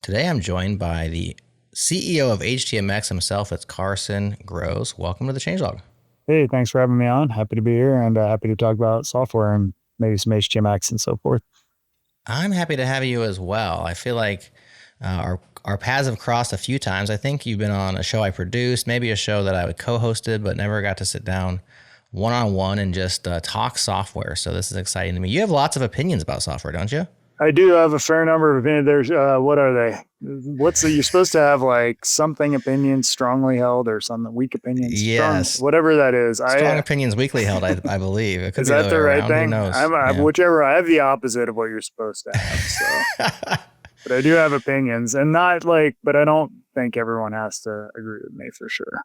Today I'm joined by the CEO of htmx himself. It's Carson Gross. Welcome to the Changelog. Hey, thanks for having me on. Happy to be here and happy to talk about software and maybe some HTMX and so forth. I'm happy to have you as well. I feel like our paths have crossed a few times. I think you've been on a show I produced, maybe a show that I co-hosted, but never got to sit down one-on-one and just talk software. So this is exciting to me. You have lots of opinions about software, don't you? I do have a fair number of opinions. There's, what are they? You're supposed to have like something opinions strongly held or something weak opinions. Yes. Whatever that is. Strong opinions weakly held, I believe. It could is be that the right thing? Who knows? Whichever, I have the opposite of what you're supposed to have. So, but I do have opinions and but I don't think everyone has to agree with me for sure.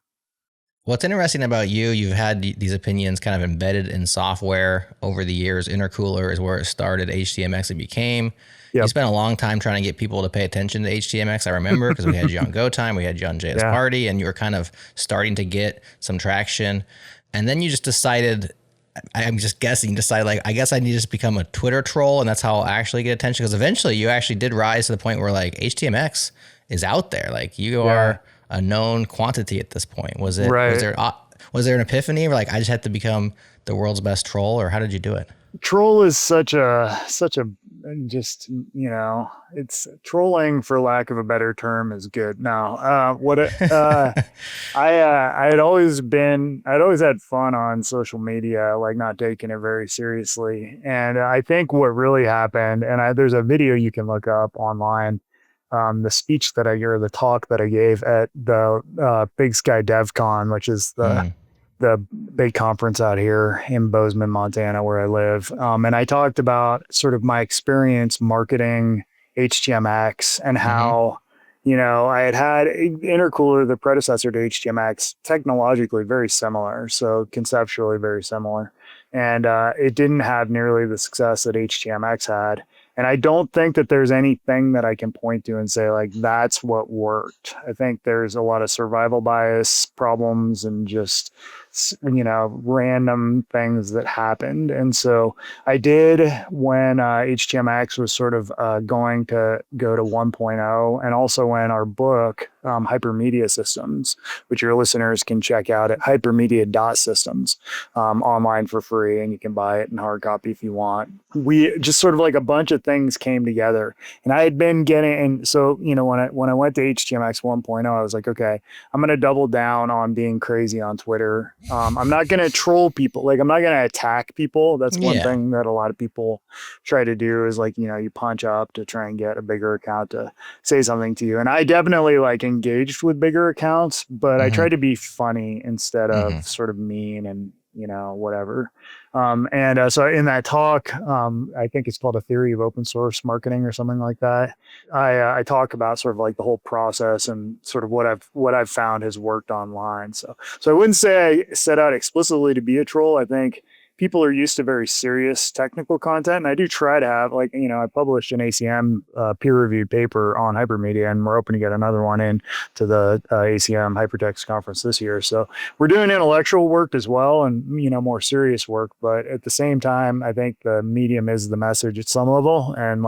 What's interesting about you've had these opinions kind of embedded in software over the years. Intercooler is where it started. htmx it became. Yep. You spent a long time trying to get people to pay attention to htmx. I remember because we had you on Go Time, we had you on JS Party, and you were kind of starting to get some traction. And then you just decided, I'm just guessing, I guess I need to just become a Twitter troll, and that's how I'll actually get attention. Because eventually you actually did rise to the point where like htmx is out there. Like you are a known quantity at this point. Was it? Right. Was there an epiphany, or like I just had to become the world's best troll, or how did you do it? Troll is such a just, it's trolling, for lack of a better term, is good. Now, I'd always had fun on social media, like not taking it very seriously. And I think what really happened, and there's a video you can look up online, the talk that I gave at the Big Sky DevCon, which is the big conference out here in Bozeman, Montana, where I live. And I talked about sort of my experience marketing HTMX and how, I had Intercooler, the predecessor to HTMX, technologically very similar. So conceptually very similar. And it didn't have nearly the success that HTMX had. And I don't think that there's anything that I can point to and say, like, that's what worked. I think there's a lot of survival bias problems and just, random things that happened. And so I did when HTMX was sort of going to go to 1.0, and also when our book, Hypermedia Systems, which your listeners can check out at hypermedia.systems, online for free, and you can buy it in hard copy if you want. We just sort of like a bunch of things came together, and I had been and so, when I went to HTMX 1.0, I was like, okay, I'm going to double down on being crazy on Twitter. I'm not going to troll people. Like, I'm not going to attack people. That's one thing that a lot of people try to do is like, you punch up to try and get a bigger account to say something to you. And I definitely engaged with bigger accounts, but I tried to be funny instead of sort of mean and, whatever. So in that talk, I think it's called A Theory of Open Source Marketing or something like that. I talk about sort of like the whole process and sort of what I've found has worked online. So I wouldn't say I set out explicitly to be a troll. I think people are used to very serious technical content. And I do try to have I published an ACM peer-reviewed paper on hypermedia, and we're hoping to get another one in to the ACM hypertext conference this year. So we're doing intellectual work as well and, more serious work. But at the same time, I think the medium is the message at some level. And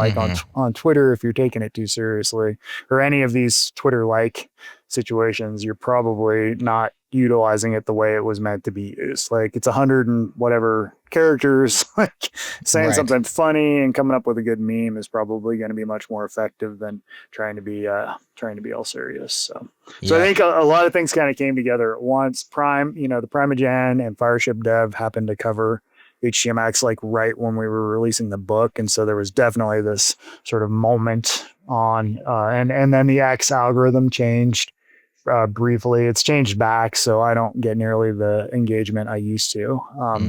on Twitter, if you're taking it too seriously, or any of these Twitter-like situations, you're probably not utilizing it the way it was meant to be used. Like, it's 100 and whatever characters, like saying something funny and coming up with a good meme is probably going to be much more effective than trying to be all serious. So I think a lot of things kind of came together at once. the Primeagen and Fireship Dev happened to cover HTMX like right when we were releasing the book. And so there was definitely this sort of moment on, and then the X algorithm changed briefly. It's changed back, so I don't get nearly the engagement I used to.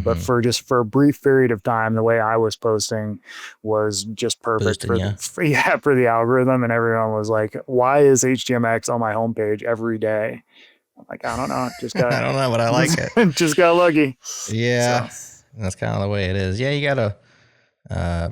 But for a brief period of time, the way I was posting was just perfect for the algorithm. And everyone was like, why is HTMX on my homepage every day? I'm like, I don't know. Just got I don't know, but I like it. Just got lucky. Yeah. So that's kind of the way it is. Yeah, you gotta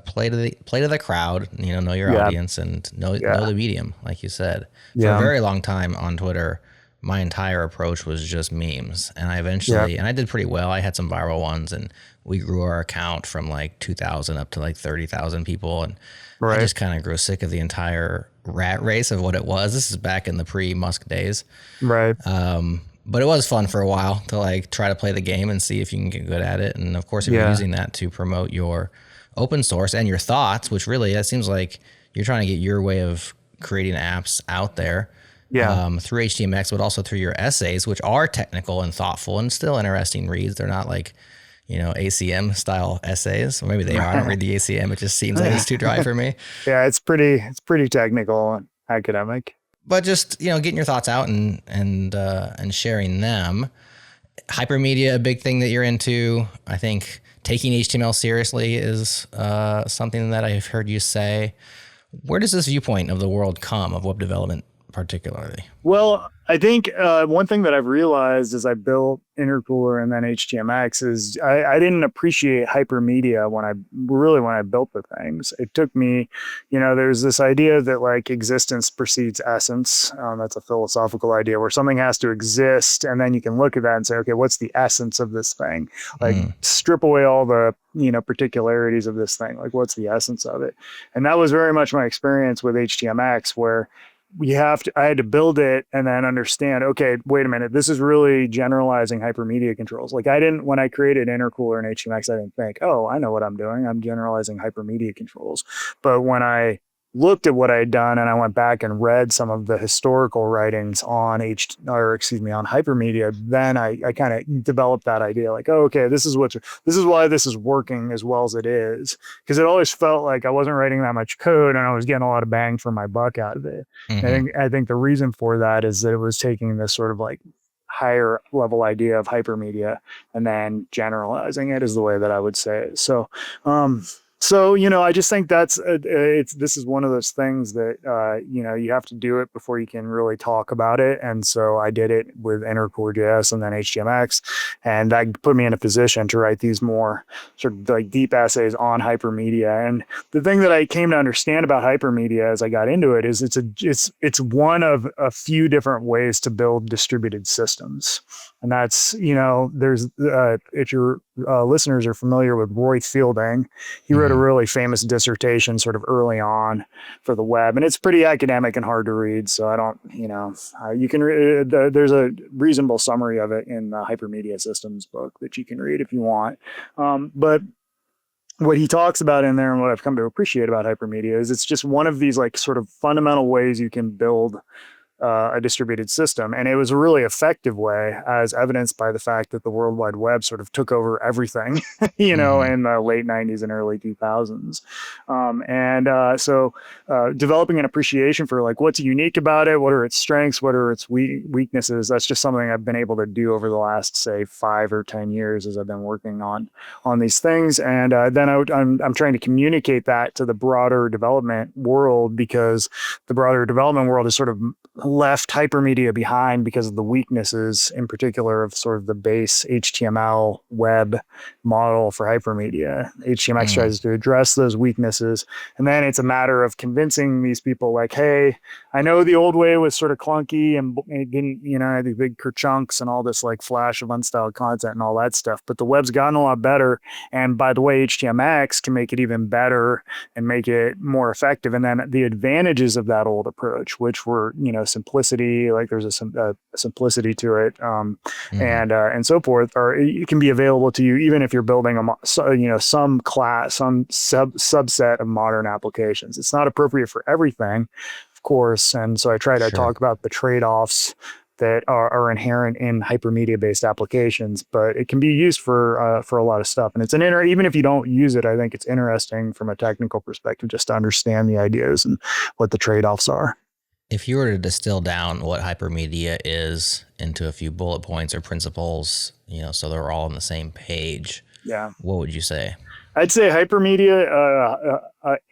play to the crowd, know your audience and know the medium, like you said. For a very long time on Twitter, my entire approach was just memes, and I eventually and I did pretty well. I had some viral ones, and we grew our account from like 2,000 up to like 30,000 people, and I just kind of grew sick of the entire rat race of what it was. This is back in the pre-Musk days. Right. But it was fun for a while to like try to play the game and see if you can get good at it. And of course, if you're using that to promote your open source and your thoughts, which really, that seems like you're trying to get your way of creating apps out there. Through htmx, but also through your essays, which are technical and thoughtful and still interesting reads. They're not like, ACM style essays, or maybe they are. I don't read the ACM. It just seems like it's too dry for me. Yeah, it's pretty technical and academic. But just, getting your thoughts out and sharing them. Hypermedia, a big thing that you're into. I think taking HTML seriously is something that I've heard you say. Where does this viewpoint of the world come, of web development particularly? Well, I think one thing that I've realized as I built Intercooler and then HTMX is I didn't appreciate hypermedia when I built the things. It took me, there's this idea that like existence precedes essence. That's a philosophical idea where something has to exist, and then you can look at that and say, okay, what's the essence of this thing? Like strip away all the particularities of this thing. Like what's the essence of it? And that was very much my experience with HTMX, where I had to build it and then understand, okay, wait a minute, this is really generalizing hypermedia controls. Like when I created Intercooler and HTMX, I didn't think, oh, I know what I'm doing. I'm generalizing hypermedia controls. But when I looked at what I had done and I went back and read some of the historical writings on hypermedia, then I kind of developed that idea, like, oh, okay, this is why this is working as well as it is. Because it always felt like I wasn't writing that much code and I was getting a lot of bang for my buck out of it. I think the reason for that is that it was taking this sort of like higher level idea of hypermedia and then generalizing it is the way that I would say it. So, I just think this is one of those things that, you have to do it before you can really talk about it. And so I did it with Intercooler.js and then HTMX, and that put me in a position to write these more sort of like deep essays on hypermedia. And the thing that I came to understand about hypermedia as I got into it is it's one of a few different ways to build distributed systems. And that's, there's, if your listeners are familiar with Roy Fielding, he wrote a really famous dissertation sort of early on for the web. And it's pretty academic and hard to read. So I don't, you can read, there's a reasonable summary of it in the Hypermedia Systems book that you can read if you want. But what he talks about in there and what I've come to appreciate about hypermedia is it's just one of these like sort of fundamental ways you can build a distributed system. And it was a really effective way, as evidenced by the fact that the World Wide Web sort of took over everything, in the late 90s and early 2000s. So developing an appreciation for like what's unique about it, what are its strengths, what are its weaknesses, that's just something I've been able to do over the last, say, 5 or 10 years as I've been working on these things. And then I'm trying to communicate that to the broader development world, because the broader development world is sort of left hypermedia behind because of the weaknesses, in particular of sort of the base HTML web model for hypermedia. HTMX tries to address those weaknesses. And then it's a matter of convincing these people like, hey, I know the old way was sort of clunky and it didn't, had these big chunks and all this like flash of unstyled content and all that stuff, but the web's gotten a lot better. And by the way, HTMX can make it even better and make it more effective. And then the advantages of that old approach, which were, simplicity, like there's a simplicity to it, and so forth, or it can be available to you even if you're building some class, some subset of modern applications. It's not appropriate for everything, of course, and so I try to talk about the trade-offs that are inherent in hypermedia-based applications, but it can be used for a lot of stuff. And it's even if you don't use it, I think it's interesting from a technical perspective just to understand the ideas and what the trade-offs are. If you were to distill down what hypermedia is into a few bullet points or principles, so they're all on the same page, what would you say? I'd say hypermedia,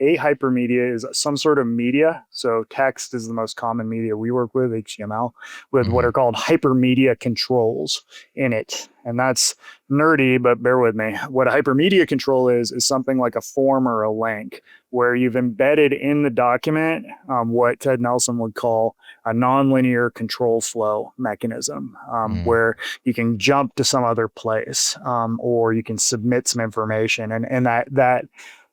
a hypermedia is some sort of media. So text is the most common media we work with, HTML, with what are called hypermedia controls in it. And that's nerdy, but bear with me. What a hypermedia control is something like a form or a link where you've embedded in the document what Ted Nelson would call a nonlinear control flow mechanism, where you can jump to some other place, or you can submit some information. And that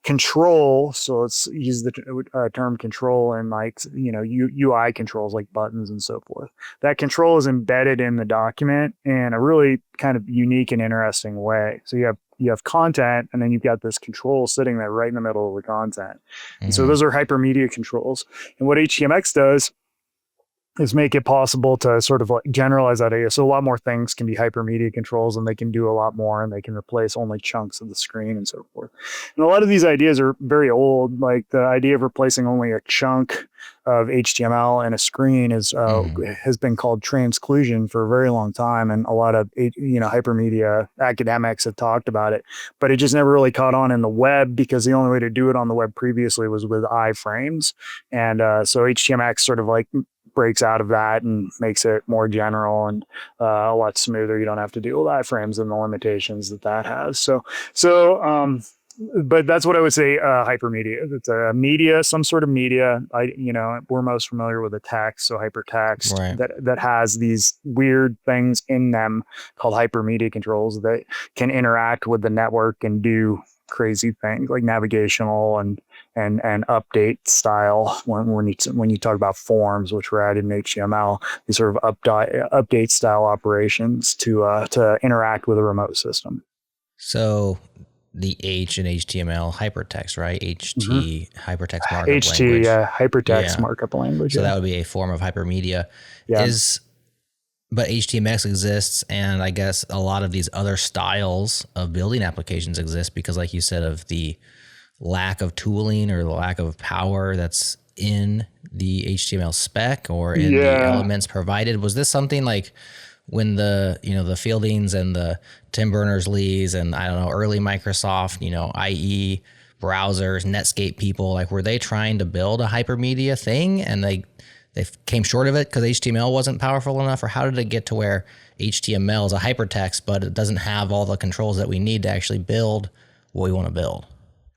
control. So let's use the term control and like, UI controls like buttons and so forth. That control is embedded in the document in a really kind of unique and interesting way. So you have content, and then you've got this control sitting there right in the middle of the content. And so those are hypermedia controls. And what HTMX does is make it possible to sort of like generalize that idea. So a lot more things can be hypermedia controls, and they can do a lot more, and they can replace only chunks of the screen and so forth. And a lot of these ideas are very old. Like the idea of replacing only a chunk of HTML in a screen is has been called transclusion for a very long time, and a lot of hypermedia academics have talked about it, but it just never really caught on in the web, because the only way to do it on the web previously was with iframes. And so HTMX sort of like breaks out of that and makes it more general and a lot smoother. You don't have to deal with iframes and the limitations that has. But that's what I would say. Hypermedia. It's a media, some sort of media. We're most familiar with a text, so hypertext, right, that has these weird things in them called hypermedia controls that can interact with the network and do crazy things like navigational and update style. When you talk about forms, which were added in HTML, these sort of update style operations to interact with a remote system. So the H in HTML, hypertext, right? Hypertext markup language. Hypertext markup language. So that would be a form of hypermedia. Yeah. But HTMX exists, and I guess a lot of these other styles of building applications exist because, like you said, of the lack of tooling or the lack of power that's in the HTML spec or in the elements provided. Was this something like when the Fieldings and the Tim Berners-Lees and early Microsoft, IE browsers, Netscape people, like were they trying to build a hypermedia thing and they came short of it because HTML wasn't powerful enough? Or how did it get to where HTML is a hypertext, but it doesn't have all the controls that we need to actually build what we want to build?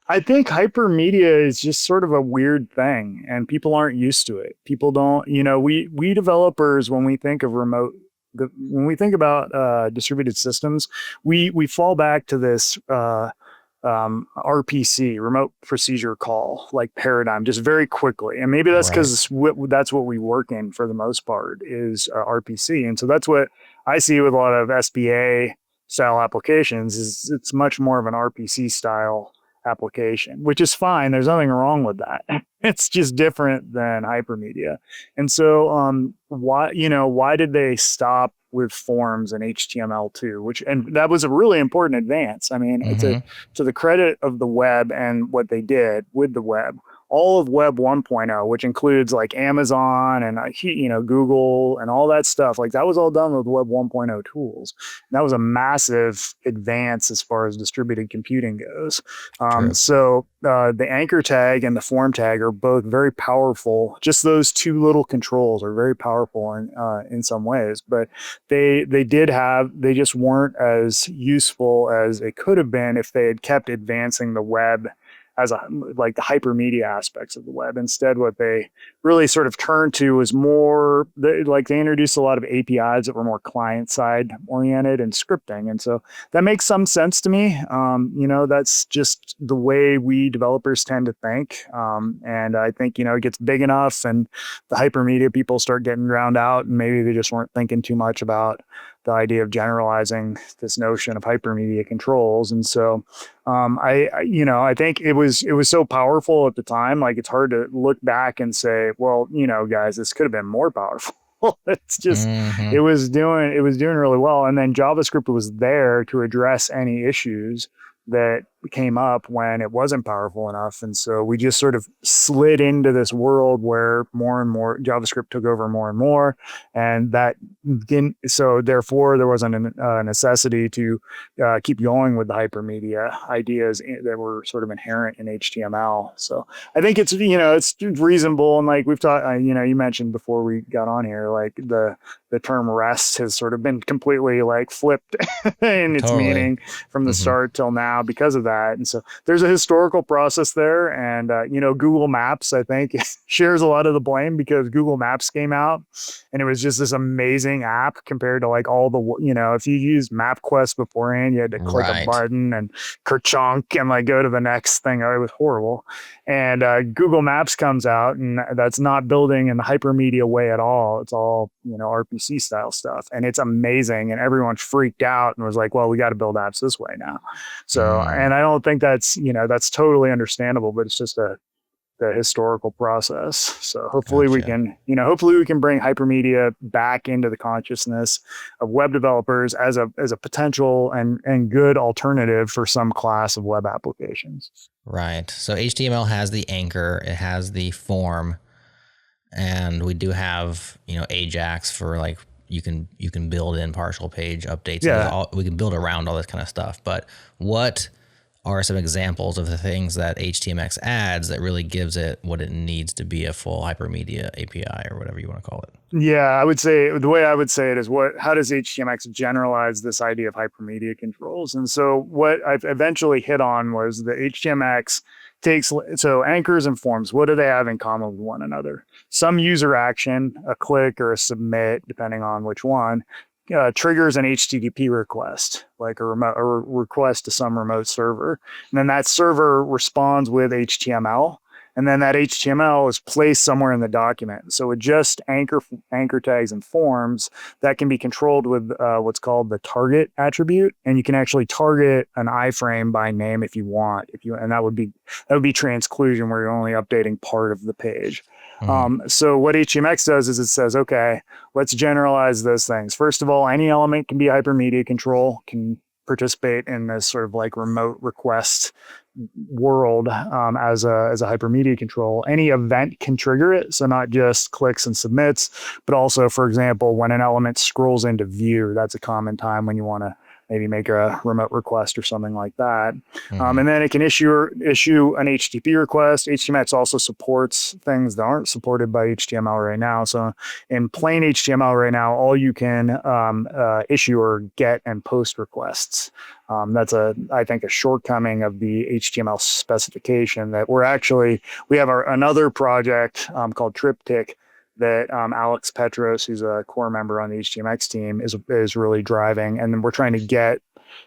I think hypermedia is just sort of a weird thing, and people aren't used to it. People don't, we developers, when we think of when we think about distributed systems, we fall back to this RPC, remote procedure call, like paradigm, just very quickly. And maybe that's because that's what we work in for the most part is RPC. And so that's what I see with a lot of SBA style applications is it's much more of an RPC style application, which is fine. There's nothing wrong with that. It's just different than hypermedia. And so why did they stop with forms in HTML2, and that was a really important advance. I mean, it's to the credit of the web and what they did with the web. All of Web 1.0, which includes like Amazon and Google and all that stuff, like that was all done with Web 1.0 tools. And that was a massive advance as far as distributed computing goes. So the anchor tag and the form tag are both very powerful. Just those two little controls are very powerful in some ways, but they just weren't as useful as it could have been if they had kept advancing the web as like the hypermedia aspects of the web. Instead, what they really sort of turned to was more they introduced a lot of APIs that were more client side oriented and scripting. And so that makes some sense to me. That's just the way we developers tend to think. And I think, it gets big enough and the hypermedia people start getting drowned out, and maybe they just weren't thinking too much about the idea of generalizing this notion of hypermedia controls. And so I think it was so powerful at the time. Like it's hard to look back and say, well, guys, this could have been more powerful. It's just it was doing really well. And then JavaScript was there to address any issues that came up when it wasn't powerful enough. And so we just sort of slid into this world where more and more JavaScript took over more and more. And so therefore there wasn't a necessity to keep going with the hypermedia ideas that were sort of inherent in HTML. So I think it's, it's reasonable. And like we've talked, you mentioned before we got on here, like the term REST has sort of been completely like flipped in its meaning from the start till now because of that. that. And so there's a historical process there. And, Google Maps, I think, shares a lot of the blame because Google Maps came out and it was just this amazing app compared to like all the, if you used MapQuest beforehand, you had to click a button and kerchunk and like go to the next thing. It was horrible. And Google Maps comes out and that's not building in the hypermedia way at all. It's all, RPC style stuff. And it's amazing. And everyone freaked out and was like, well, we got to build apps this way now. So, and I don't think that's, that's totally understandable, but it's just the historical process. So hopefully we can, hopefully we can bring hypermedia back into the consciousness of web developers as a potential and good alternative for some class of web applications. Right. So HTML has the anchor, it has the form, and we do have, Ajax for like, you can build in partial page updates. Yeah. We can build around all this kind of stuff. But what are some examples of the things that HTMX adds that really gives it what it needs to be a full hypermedia API or whatever you want to call it? Yeah, I would say the way I would say it is how does HTMX generalize this idea of hypermedia controls? And so what I've eventually hit on was the HTMX so anchors and forms, what do they have in common with one another? Some user action, a click or a submit, depending on which one, triggers an HTTP request, like a request to some remote server. And then that server responds with HTML. And then that HTML is placed somewhere in the document. So with just anchor tags and forms, that can be controlled with what's called the target attribute. And you can actually target an iframe by name if you want. And that would be transclusion, where you're only updating part of the page. So what HTMX does is it says, okay, let's generalize those things. First of all, any element can be hypermedia control, can participate in this sort of like remote request world as a hypermedia control. Any event can trigger it. So not just clicks and submits, but also, for example, when an element scrolls into view, that's a common time when you want to maybe make a remote request or something like that. And then it can issue an HTTP request. HTMX also supports things that aren't supported by HTML right now. So in plain HTML right now, all you can issue or get and post requests. That's I think a shortcoming of the HTML specification that we have another project called Triptych that Alex Petros, who's a core member on the HTMX team, is really driving. And then we're trying to get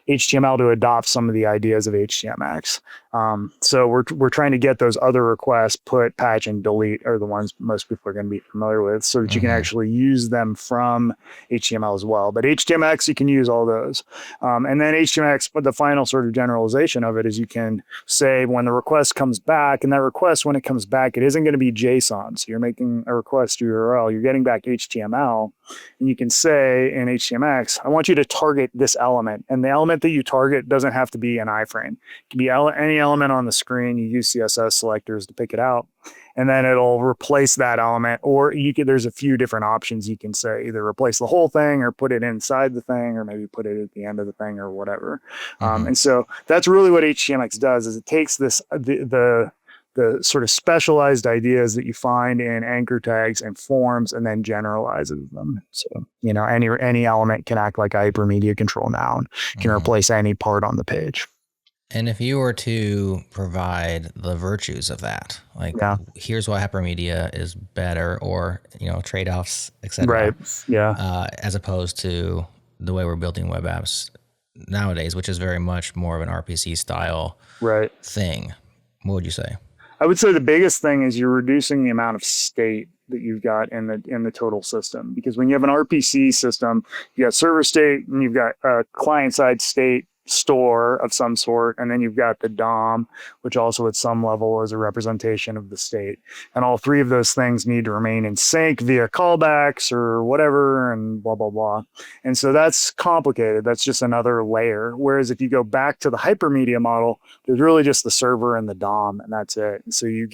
HTML to adopt some of the ideas of HTMX. So we're trying to get those other requests, put, patch, and delete are the ones most people are going to be familiar with, so that you can actually use them from HTML as well. But HTMX, you can use all those. And then HTMX, but the final sort of generalization of it is you can say when the request comes back, and that request, when it comes back, it isn't going to be JSON. So you're making a request URL, you're getting back HTML, and you can say in HTMX, I want you to target this element. And the element that you target doesn't have to be an iframe. It can be any element on the screen. You use CSS selectors to pick it out, and then it'll replace that element. Or there's a few different options you can say, either replace the whole thing or put it inside the thing, or maybe put it at the end of the thing or whatever. And so that's really what HTMX does, is it takes the sort of specialized ideas that you find in anchor tags and forms and then generalizes them. So, any element can act like a hypermedia control now and can replace any part on the page. And if you were to provide the virtues of that, like here's why hypermedia is better, or, trade-offs, et cetera. Right. Yeah. As opposed to the way we're building web apps nowadays, which is very much more of an RPC style thing. What would you say? I would say the biggest thing is you're reducing the amount of state that you've got in the total system. Because when you have an RPC system, you got server state and you've got a client-side state store of some sort, and then you've got the DOM, which also at some level is a representation of the state. And all three of those things need to remain in sync via callbacks or whatever, and blah, blah, blah. And so that's complicated. That's just another layer. Whereas if you go back to the hypermedia model, there's really just the server and the DOM, and that's it. And so you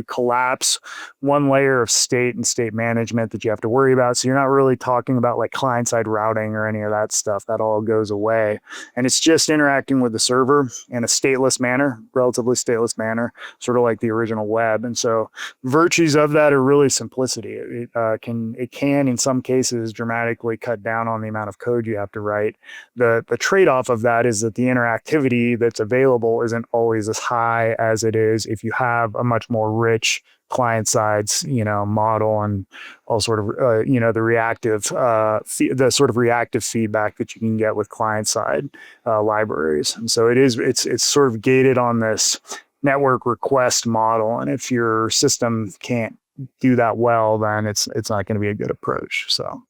collapse one layer of state and state management that you have to worry about. So you're not really talking about like client-side routing or any of that stuff. That all goes away. And it's it's just interacting with the server in a stateless manner, relatively stateless manner, sort of like the original web. And so virtues of that are really simplicity. It can in some cases dramatically cut down on the amount of code you have to write. The trade-off of that is that the interactivity that's available isn't always as high as it is if you have a much more rich client sides, model, and all sort of, the reactive, the sort of reactive feedback that you can get with client side libraries. And so it's sort of gated on this network request model. And if your system can't do that well, then it's not going to be a good approach. So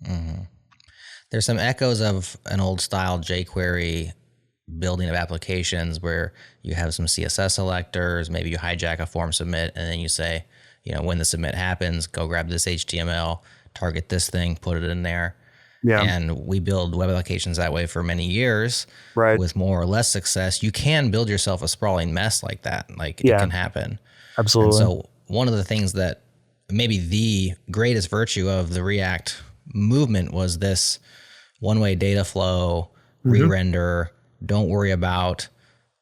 there's some echoes of an old style jQuery building of applications where you have some CSS selectors, maybe you hijack a form submit, and then you say, when the submit happens, go grab this HTML, target this thing, put it in there. Yeah. And we build web applications that way for many years, right, with more or less success. You can build yourself a sprawling mess like that. Like it can happen. Absolutely. And so one of the things that maybe the greatest virtue of the React movement was this one-way data flow, re-render, don't worry about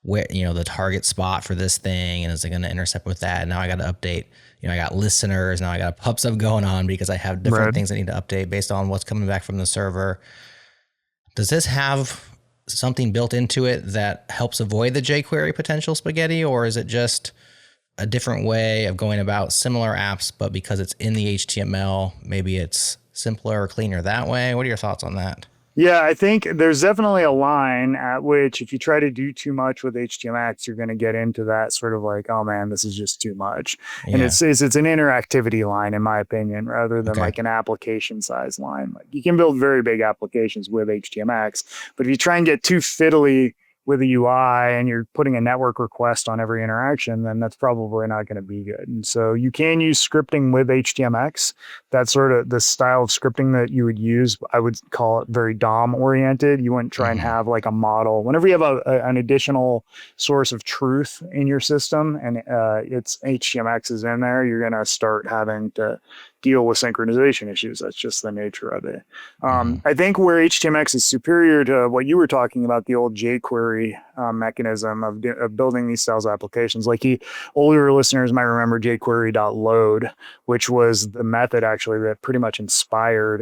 where, the target spot for this thing, and is it going to intercept with that? And now I got to update, I got listeners, now I got a pub sub going on because I have different things I need to update based on what's coming back from the server. Does this have something built into it that helps avoid the jQuery potential spaghetti, or is it just a different way of going about similar apps, but because it's in the HTML, maybe it's simpler or cleaner that way? What are your thoughts on that? Yeah, I think there's definitely a line at which if you try to do too much with htmx, you're going to get into that sort of like, oh man, this is just too much. Yeah. And it's an interactivity line, in my opinion, rather than like an application size line. Like you can build very big applications with htmx, but if you try and get too fiddly with a UI and you're putting a network request on every interaction, then that's probably not going to be good. And so you can use scripting with HTMX. That's sort of the style of scripting that you would use. I would call it very DOM oriented. You wouldn't try and have like a model. Whenever you have an additional source of truth in your system and it's HTMX is in there, you're going to start having to deal with synchronization issues. That's just the nature of it. I think where HTMX is superior to what you were talking about, the old jQuery mechanism of building these styles of applications. Like older listeners might remember jQuery.load, which was the method actually that pretty much inspired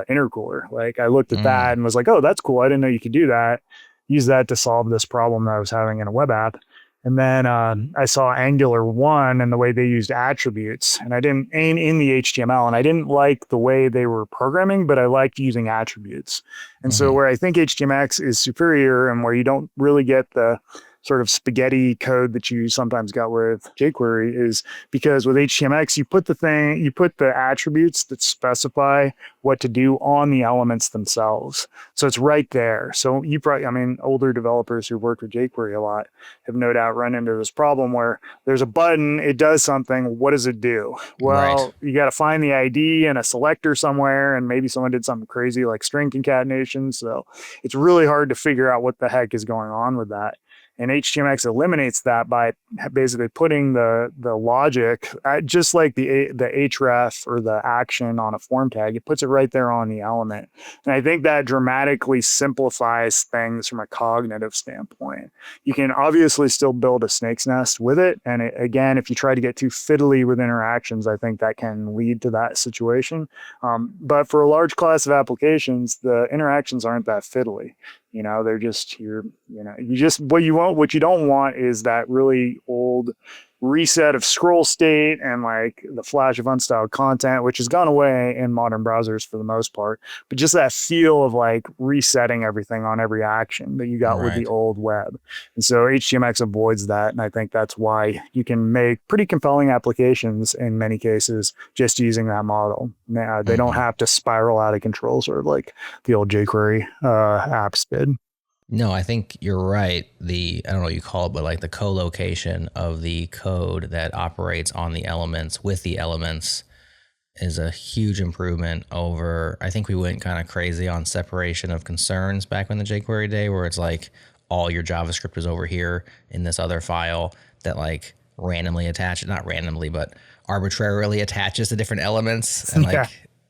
intercooler. Like I looked at that and was like, oh, that's cool. I didn't know you could do that. Use that to solve this problem that I was having in a web app. And then I saw Angular 1 and the way they used attributes, and I didn't in the HTML, and I didn't like the way they were programming, but I liked using attributes. And so where I think HTMX is superior and where you don't really get the sort of spaghetti code that you sometimes got with jQuery is because with HTMX, you put the attributes that specify what to do on the elements themselves. So it's right there. So you probably, older developers who've worked with jQuery a lot have no doubt run into this problem where there's a button, it does something, what does it do? Well, you got to find the ID and a selector somewhere, and maybe someone did something crazy like string concatenation. So it's really hard to figure out what the heck is going on with that. And HTMX eliminates that by basically putting the logic, just like the href or the action on a form tag, it puts it right there on the element. And I think that dramatically simplifies things from a cognitive standpoint. You can obviously still build a snake's nest with it. And again, if you try to get too fiddly with interactions, I think that can lead to that situation. But for a large class of applications, the interactions aren't that fiddly. They're just what you don't want is that really old reset of scroll state and like the flash of unstyled content, which has gone away in modern browsers for the most part, but just that feel of like resetting everything on every action that you got with the old web. And so HTMX avoids that. And I think that's why you can make pretty compelling applications in many cases just using that model. They don't have to spiral out of control, sort of like the old jQuery apps did. No, I think you're right. I don't know what you call it, but like the co-location of the code that operates on the elements with the elements is a huge improvement over, I think we went kind of crazy on separation of concerns back in the jQuery day, where it's like all your JavaScript is over here in this other file that like randomly not randomly, but arbitrarily attaches to different elements. And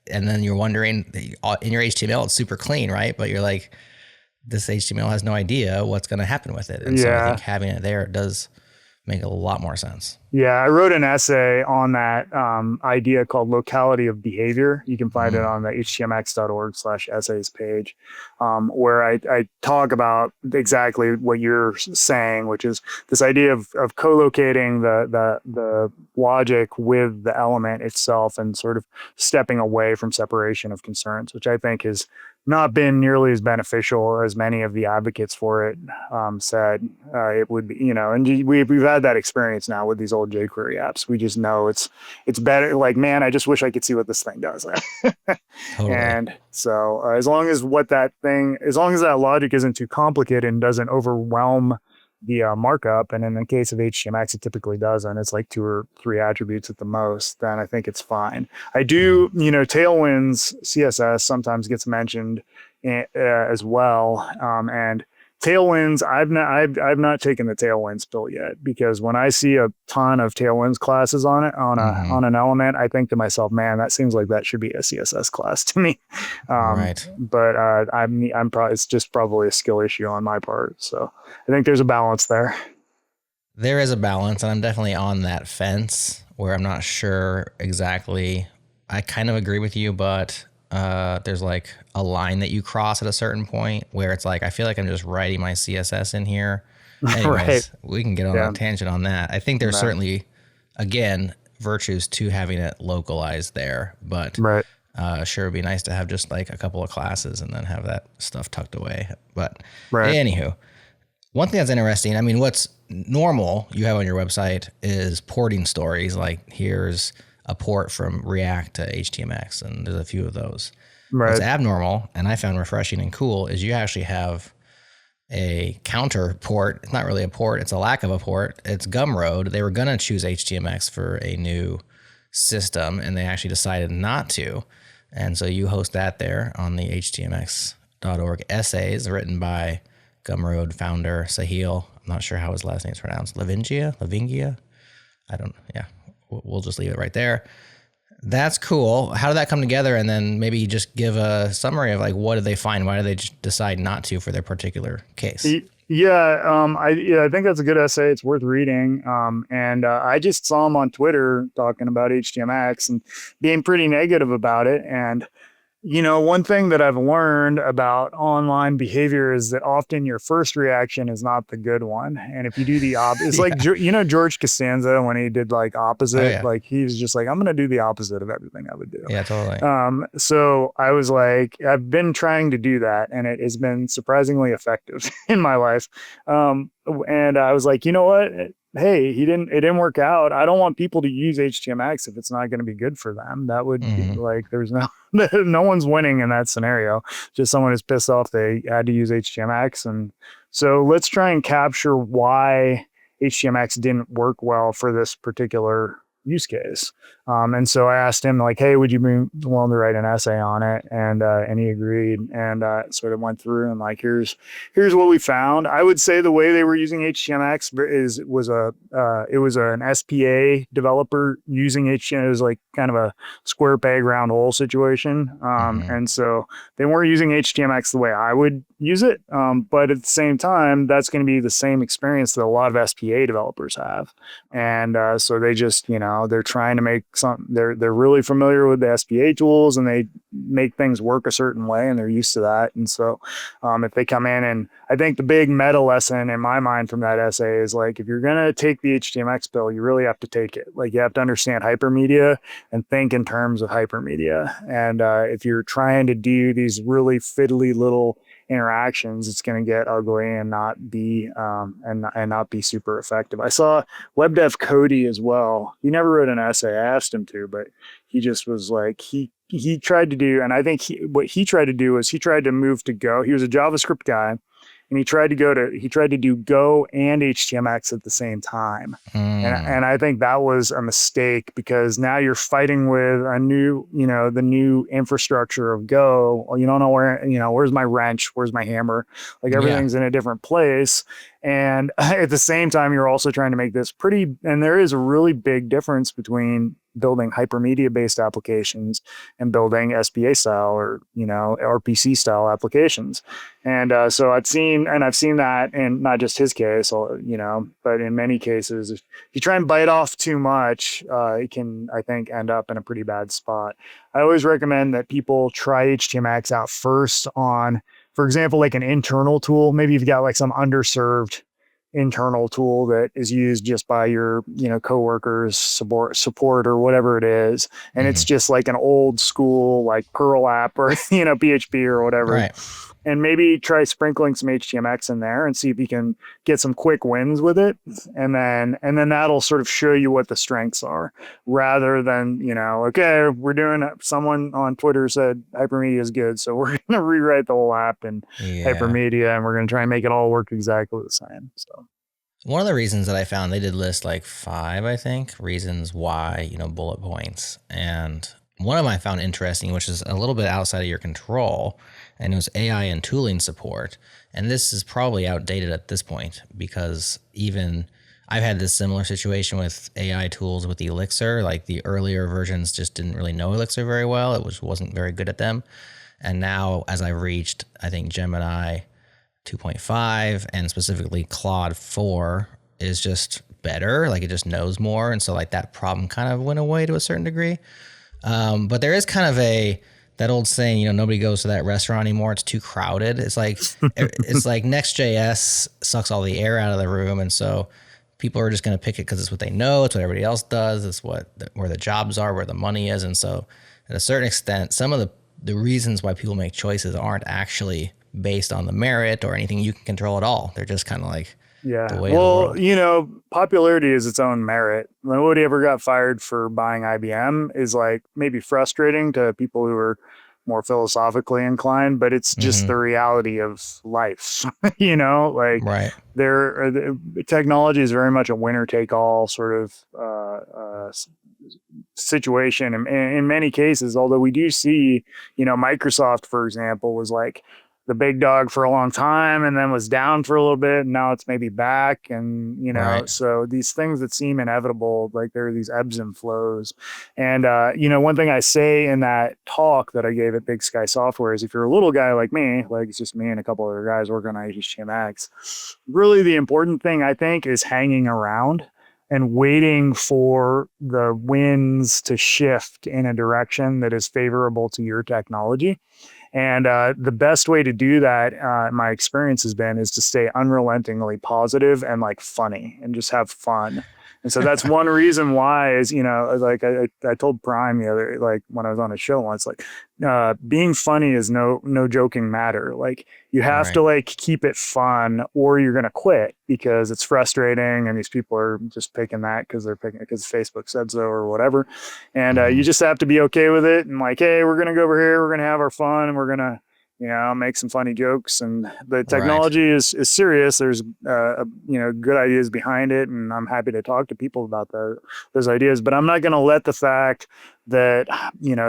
and then you're wondering in your HTML, it's super clean, right? But you're like, this HTML has no idea what's going to happen with it. And so I think having it there does make a lot more sense. Yeah, I wrote an essay on that idea called locality of behavior. You can find it on the htmx.org/essays page, where I talk about exactly what you're saying, which is this idea of co-locating the logic with the element itself and sort of stepping away from separation of concerns, which I think has not been nearly as beneficial as many of the advocates for it said it would be. And we've had that experience now with these old jQuery apps. We just know it's better. Like, man, I just wish I could see what this thing does. Totally. And so as long as that logic isn't too complicated and doesn't overwhelm the markup, and in the case of HTMX, it typically doesn't. It's like 2 or 3 attributes at the most. Then I think it's fine. I do, Tailwind's CSS sometimes gets mentioned as well, and Tailwinds, I've not taken the Tailwinds pill yet, because when I see a ton of Tailwinds classes on it on an element, I think to myself, man, that seems like that should be a CSS class to me. Right. But I'm probably, it's just probably a skill issue on my part. So I think there's a balance there. There is a balance, and I'm definitely on that fence where I'm not sure exactly. I kind of agree with you, but there's like a line that you cross at a certain point where it's like, I feel like I'm just writing my CSS in here. Anyways, Right. We can get on a tangent on that. I think there's certainly, again, virtues to having it localized there, but sure, it'd be nice to have just like a couple of classes and then have that stuff tucked away. But anywho, one thing that's interesting, I mean, what's normal you have on your website is porting stories. Like, here's a port from React to HTMX, and there's a few of those. What's abnormal, and I found refreshing and cool, is you actually have a counter port. It's not really a port, it's a lack of a port. It's Gumroad. They were going to choose HTMX for a new system, and they actually decided not to. And so you host that there on the htmx.org essays written by Gumroad founder Sahil. I'm not sure how his last name is pronounced. Lavingia? I don't, we'll just leave it right there. That's cool. How did that come together? And then maybe just give a summary of like, what did they find? Why did they just decide not to for their particular case? I think that's a good essay. It's worth reading. And I just saw him on Twitter talking about HTMX and being pretty negative about it. And one thing that I've learned about online behavior is that often your first reaction is not the good one. And if you do the it's like, George Costanza, when he did like opposite, like he was just like, I'm going to do the opposite of everything I would do. Yeah, totally. So I was like, I've been trying to do that, and it has been surprisingly effective in my life. And I was like, you know what? Hey, it didn't work out. I don't want people to use HTMX if it's not going to be good for them. That would be like, there's no one's winning in that scenario. Just someone is pissed off they had to use HTMX. And so let's try and capture why HTMX didn't work well for this particular use case. And so I asked him like, hey, would you be willing to write an essay on it? And he agreed, and sort of went through and like, here's what we found. I would say the way they were using HTMX was an SPA developer using HTML. It was like kind of a square peg round hole situation. And so they weren't using HTMX the way I would use it. But at the same time, that's going to be the same experience that a lot of SPA developers have. And so they just, they're trying to make they're really familiar with the SPA tools, and they make things work a certain way, and they're used to that. And so if they come in, and I think the big meta lesson in my mind from that essay is like, if you're going to take the HTMX pill, you really have to take it. Like, you have to understand hypermedia and think in terms of hypermedia. And if you're trying to do these really fiddly little interactions, it's going to get ugly and not be not be super effective. I saw web dev Cody as well. He never wrote an essay. I asked him to, but he just was like, he tried to do, and I think what he tried to do was he tried to move to Go. He was a JavaScript guy, and he tried to do Go and HTMX at the same time. And I think that was a mistake, because now you're fighting with the new infrastructure of Go. You don't know where's my wrench, where's my hammer, like everything's in a different place. And at the same time, you're also trying to make this pretty, and there is a really big difference between building hypermedia based applications and building SPA style or, RPC style applications. And so I've seen that in not just his case, but in many cases, if you try and bite off too much, it can, I think, end up in a pretty bad spot. I always recommend that people try HTMX out first on, for example, like an internal tool. Maybe you've got like some underserved internal tool that is used just by your, coworkers, support or whatever it is. And it's just like an old school, like Perl app or, PHP or whatever. Right. And maybe try sprinkling some HTMX in there and see if you can get some quick wins with it. And then that'll sort of show you what the strengths are rather than, okay, we're doing, someone on Twitter said Hypermedia is good. So we're going to rewrite the whole app in Hypermedia and we're going to try and make it all work exactly the same. So one of the reasons that I found, they did list like 5, I think, reasons why, bullet points. And one of them I found interesting, which is a little bit outside of your control, and it was AI and tooling support. And this is probably outdated at this point because even I've had this similar situation with AI tools with Elixir. Like the earlier versions just didn't really know Elixir very well. It wasn't very good at them. And now as I've reached, I think Gemini 2.5 and specifically Claude 4 is just better. Like it just knows more. And so like that problem kind of went away to a certain degree. But there is kind of that old saying, nobody goes to that restaurant anymore. It's too crowded. It's like Next.js sucks all the air out of the room. And so people are just going to pick it because it's what they know. It's what everybody else does. It's where the jobs are, where the money is. And so at a certain extent, some of the reasons why people make choices aren't actually based on the merit or anything you can control at all. They're just kind of like, well, popularity is its own merit. Nobody ever got fired for buying IBM is like maybe frustrating to people who are more philosophically inclined, but it's just the reality of life. right. Technology is very much a winner take all sort of situation. And in many cases, although we do see, Microsoft, for example, was like the big dog for a long time and then was down for a little bit and now it's maybe back. And, right. So these things that seem inevitable, like there are these ebbs and flows. And, one thing I say in that talk that I gave at Big Sky Software is if you're a little guy like me, like it's just me and a couple other guys working on HTMX, really the important thing I think is hanging around and waiting for the winds to shift in a direction that is favorable to your technology. And the best way to do that, my experience has been, is to stay unrelentingly positive and like funny and just have fun. And so that's one reason why is, like I told Prime the other, like when I was on a show once, like being funny is no joking matter. Like you have to like keep it fun or you're going to quit because it's frustrating. And these people are just picking that because Facebook said so or whatever. And you just have to be okay with it. And like, hey, we're going to go over here. We're going to have our fun and we're going to, make some funny jokes. And the technology is serious. There's, good ideas behind it. And I'm happy to talk to people about those ideas. But I'm not going to let the fact that,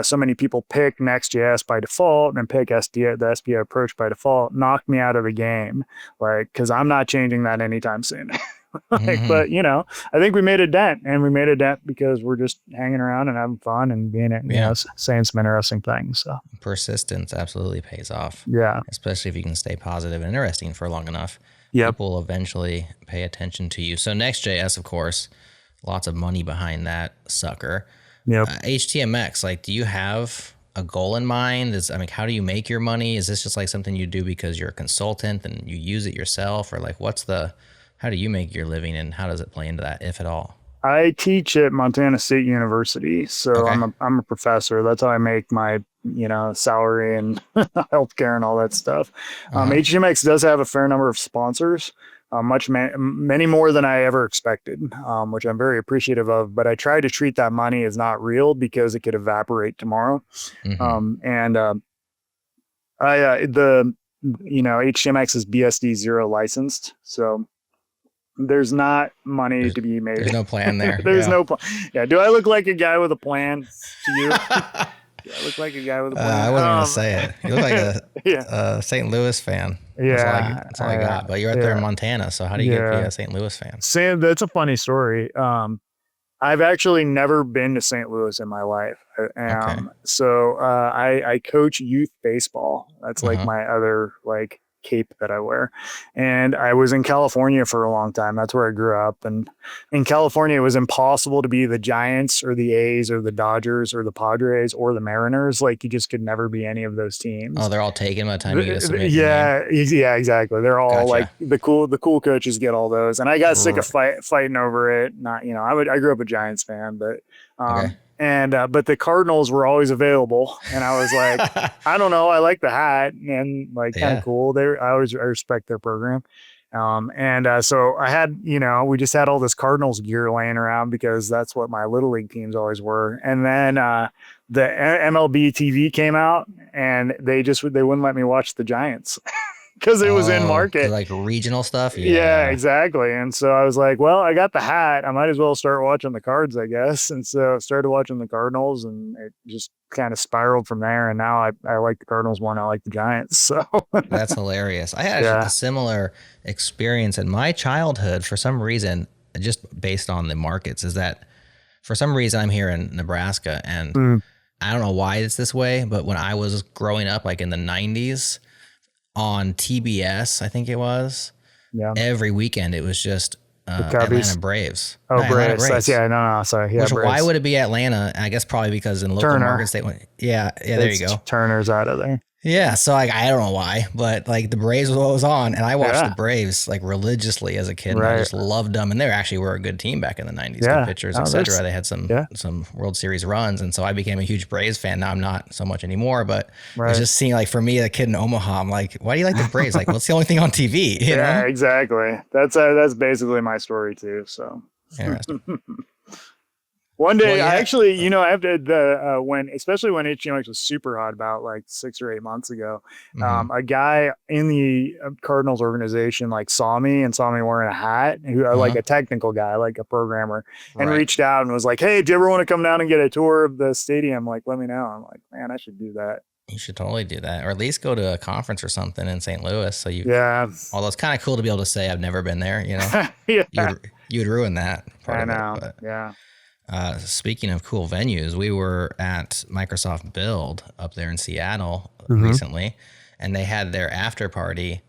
so many people pick Next.js by default and pick the SPA approach by default knock me out of the game. Like, because I'm not changing that anytime soon. But I think we made a dent, and we made a dent because we're just hanging around and having fun and being, saying some interesting things. So persistence absolutely pays off. Yeah, especially if you can stay positive and interesting for long enough. Yep. People will eventually pay attention to you. So Next.js, of course, lots of money behind that sucker. Yep. HTMX, like, do you have a goal in mind? How do you make your money? Is this just like something you do because you're a consultant and you use it yourself, or like how do you make your living and how does it play into that, if at all? I teach at Montana State University, so I'm a professor. That's how I make my salary and healthcare and all that stuff. HTMX does have a fair number of sponsors, many more than I ever expected, which I'm very appreciative of. But I try to treat that money as not real because it could evaporate tomorrow. HTMX is BSD 0 licensed, so there's not money to be made. There's no plan there. There's no plan. Yeah. Do I look like a guy with a plan to you? Do I look like a guy with a plan? I wasn't going to say it. You look like a St. Louis fan. Yeah. That's all I got. But you're out there in Montana. So how do you get to be a St. Louis fan? Sam, that's a funny story. I've actually never been to St. Louis in my life. Okay. So I coach youth baseball. That's like Uh-huh. my other like cape that I wear. And I was in California for a long time. That's where I grew up. And in California, it was impossible to be the Giants or the A's or the Dodgers or the Padres or the Mariners. Like you just could never be any of those Oh, teams. they're all taken by the time you go submit your name. Yeah, exactly. They're all like Gotcha. the cool coaches get all those. And I got sick of fighting over it. Not, I grew up a Giants fan, but, Okay. but the Cardinals were always available. And I was like, I don't know. I like the hat and like kind of Yeah. cool. I respect their program. So I had, we just had all this Cardinals gear laying around because that's what my little league teams always were. And then, the MLB TV came out and they wouldn't let me watch the Giants because it was in Oh, market. like regional stuff. Yeah, Yeah. exactly. And so I was like, well, I got the hat. I might as well start watching the Cards, I guess. And so I started watching the Cardinals and it just kind of spiraled from there. And now I like the Cardinals more than I like the Giants. So That's hilarious. I had a yeah. similar experience in my childhood for some reason, just based on the markets, is that for some reason I'm here in Nebraska and Mm, I don't know why it's this way, but when I was growing up, like in the 90s on TBS, I think it was, yeah. every weekend it was just The Atlanta Cubbies. Braves. Oh, No, Atlanta Braves. That's, Braves. yeah, no, sorry. Yeah, Which, why Braves. would it be Atlanta? I guess probably because in local Turner. markets they went, yeah, there you It's go. Turner's out of there. Yeah, so like I don't know why, but like the Braves was what was on, and I watched the Yeah, Braves like religiously as a kid, and I right. just loved them. And they actually were a good team back in the '90s, good Yeah. pitchers, No, etc. They had some yeah, World Series runs, and so I became a huge Braves fan. Now I'm not so much anymore, but it was right. just seeing like for me, a kid in Omaha, I'm like, why do you like the Braves? Like, what's the only thing on TV? You Yeah, know? exactly. That's basically my story too. So Interesting. one Well, day, I yeah. actually, I have to especially when HTMX was super hot about like 6 or 8 months ago, Mm-hmm. a guy in the Cardinals organization like saw me wearing a hat, like Uh-huh. a technical guy, like a programmer, and Right. reached out and was like, "Hey, do you ever want to come down and get a tour of the stadium? Like, let me know." I'm like, "Man, I should do that." You should totally do that, or at least go to a conference or something in St. Louis. So you, Yeah, although it's kind of cool to be able to say I've never been there. You know, yeah, you would ruin that part I of it, know. but. Yeah. Speaking of cool venues, we were at Microsoft Build up there in Seattle Hmm. recently, and they had their after party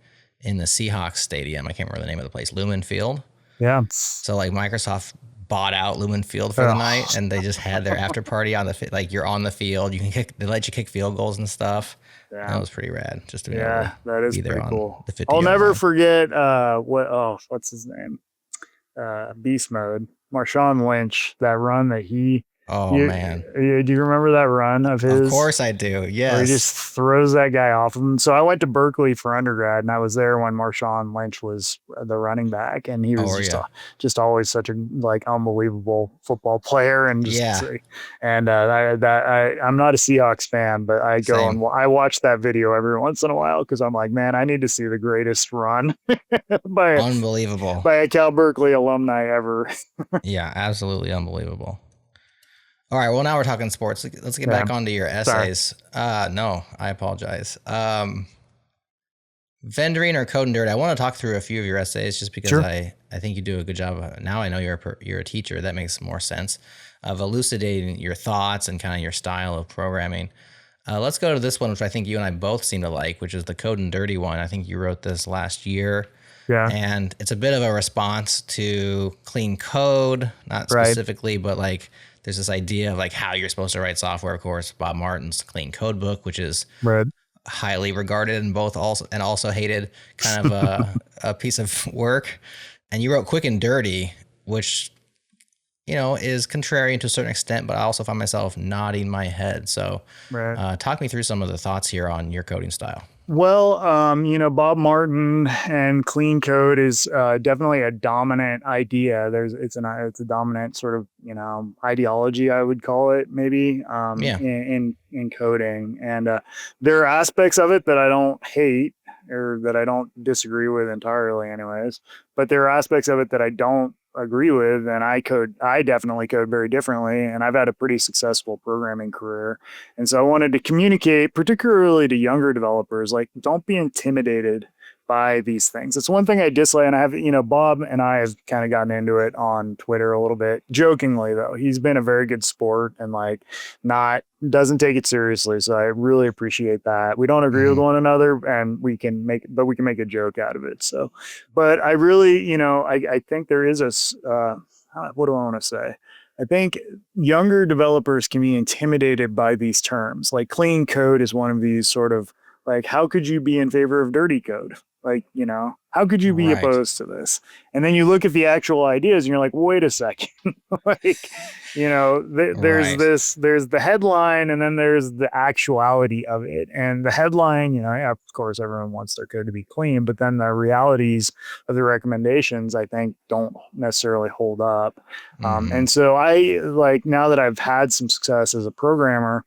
in the Seahawks stadium. I can't remember the name of the place, Lumen Field. Yeah. So like Microsoft bought out Lumen Field for the Oh, night, and they just had their after party on like you're on the field. You can they let you kick field goals and stuff. That yeah. was pretty rad, just to be able to Yeah, that is be there pretty on cool. the 50 I'll yard never line. forget what's his name? Beast Mode. Marshawn Lynch, that run that Oh man, do you remember that run of of his course I do. where he Yes, just throws that guy off of him? So I went to Berkeley for undergrad and I was there when Marshawn Lynch was the running back and he oh was were you? just always such a like unbelievable football player and Yeah, I'm not a Seahawks fan, but I go same. and I watch that video every once in a while because I'm like, man, I need to see the greatest run by Unbelievable. by a Cal Berkeley alumni ever. Yeah, absolutely unbelievable. All right, well now we're talking sports. Let's get Yeah, back onto your sorry. essays. No, I apologize. Vendoring or Codin Dirt. I want to talk through a few of your essays just because Sure. I think you do a good job. Now I know you're a teacher. That makes more sense of elucidating your thoughts and kind of your style of programming. Let's go to this one, which I think you and I both seem to like, which is the Code and Dirty one. I think you wrote this last year. Yeah. And it's a bit of a response to clean code, not Right. specifically, but like there's this idea of like how you're supposed to write software. Of course, Bob Martin's Clean Code book, which is Right. highly regarded and also hated kind of a piece of work. And you wrote Quick and Dirty, which is contrarian to a certain extent, but I also find myself nodding my head. So Right. talk me through some of the thoughts here on your coding style. Well, Bob Martin and clean code is definitely a dominant idea. It's a dominant sort of ideology, I would call it maybe Yeah, in coding, and there are aspects of it that I don't hate or that I don't disagree with entirely, anyways. But there are aspects of it that I don't agree with, and I definitely code very differently, and I've had a pretty successful programming career. And so I wanted to communicate, particularly to younger developers, like don't be intimidated by these things. It's one thing I dislike, and I have, Bob and I have kind of gotten into it on Twitter a little bit, jokingly though. He's been a very good sport and like doesn't take it seriously. So I really appreciate that. We don't agree with one another, and we can make a joke out of it. So, but I really, I think there is what do I want to say? I think younger developers can be intimidated by these terms. Like clean code is one of these sort of like, how could you be in favor of dirty code? Like, how could you be opposed to this? And then you look at the actual ideas and you're like, wait a second. Like, there's the headline and then there's the actuality of it. And the headline, of course, everyone wants their code to be clean, but then the realities of the recommendations, I think, don't necessarily hold up. And so now that I've had some success as a programmer,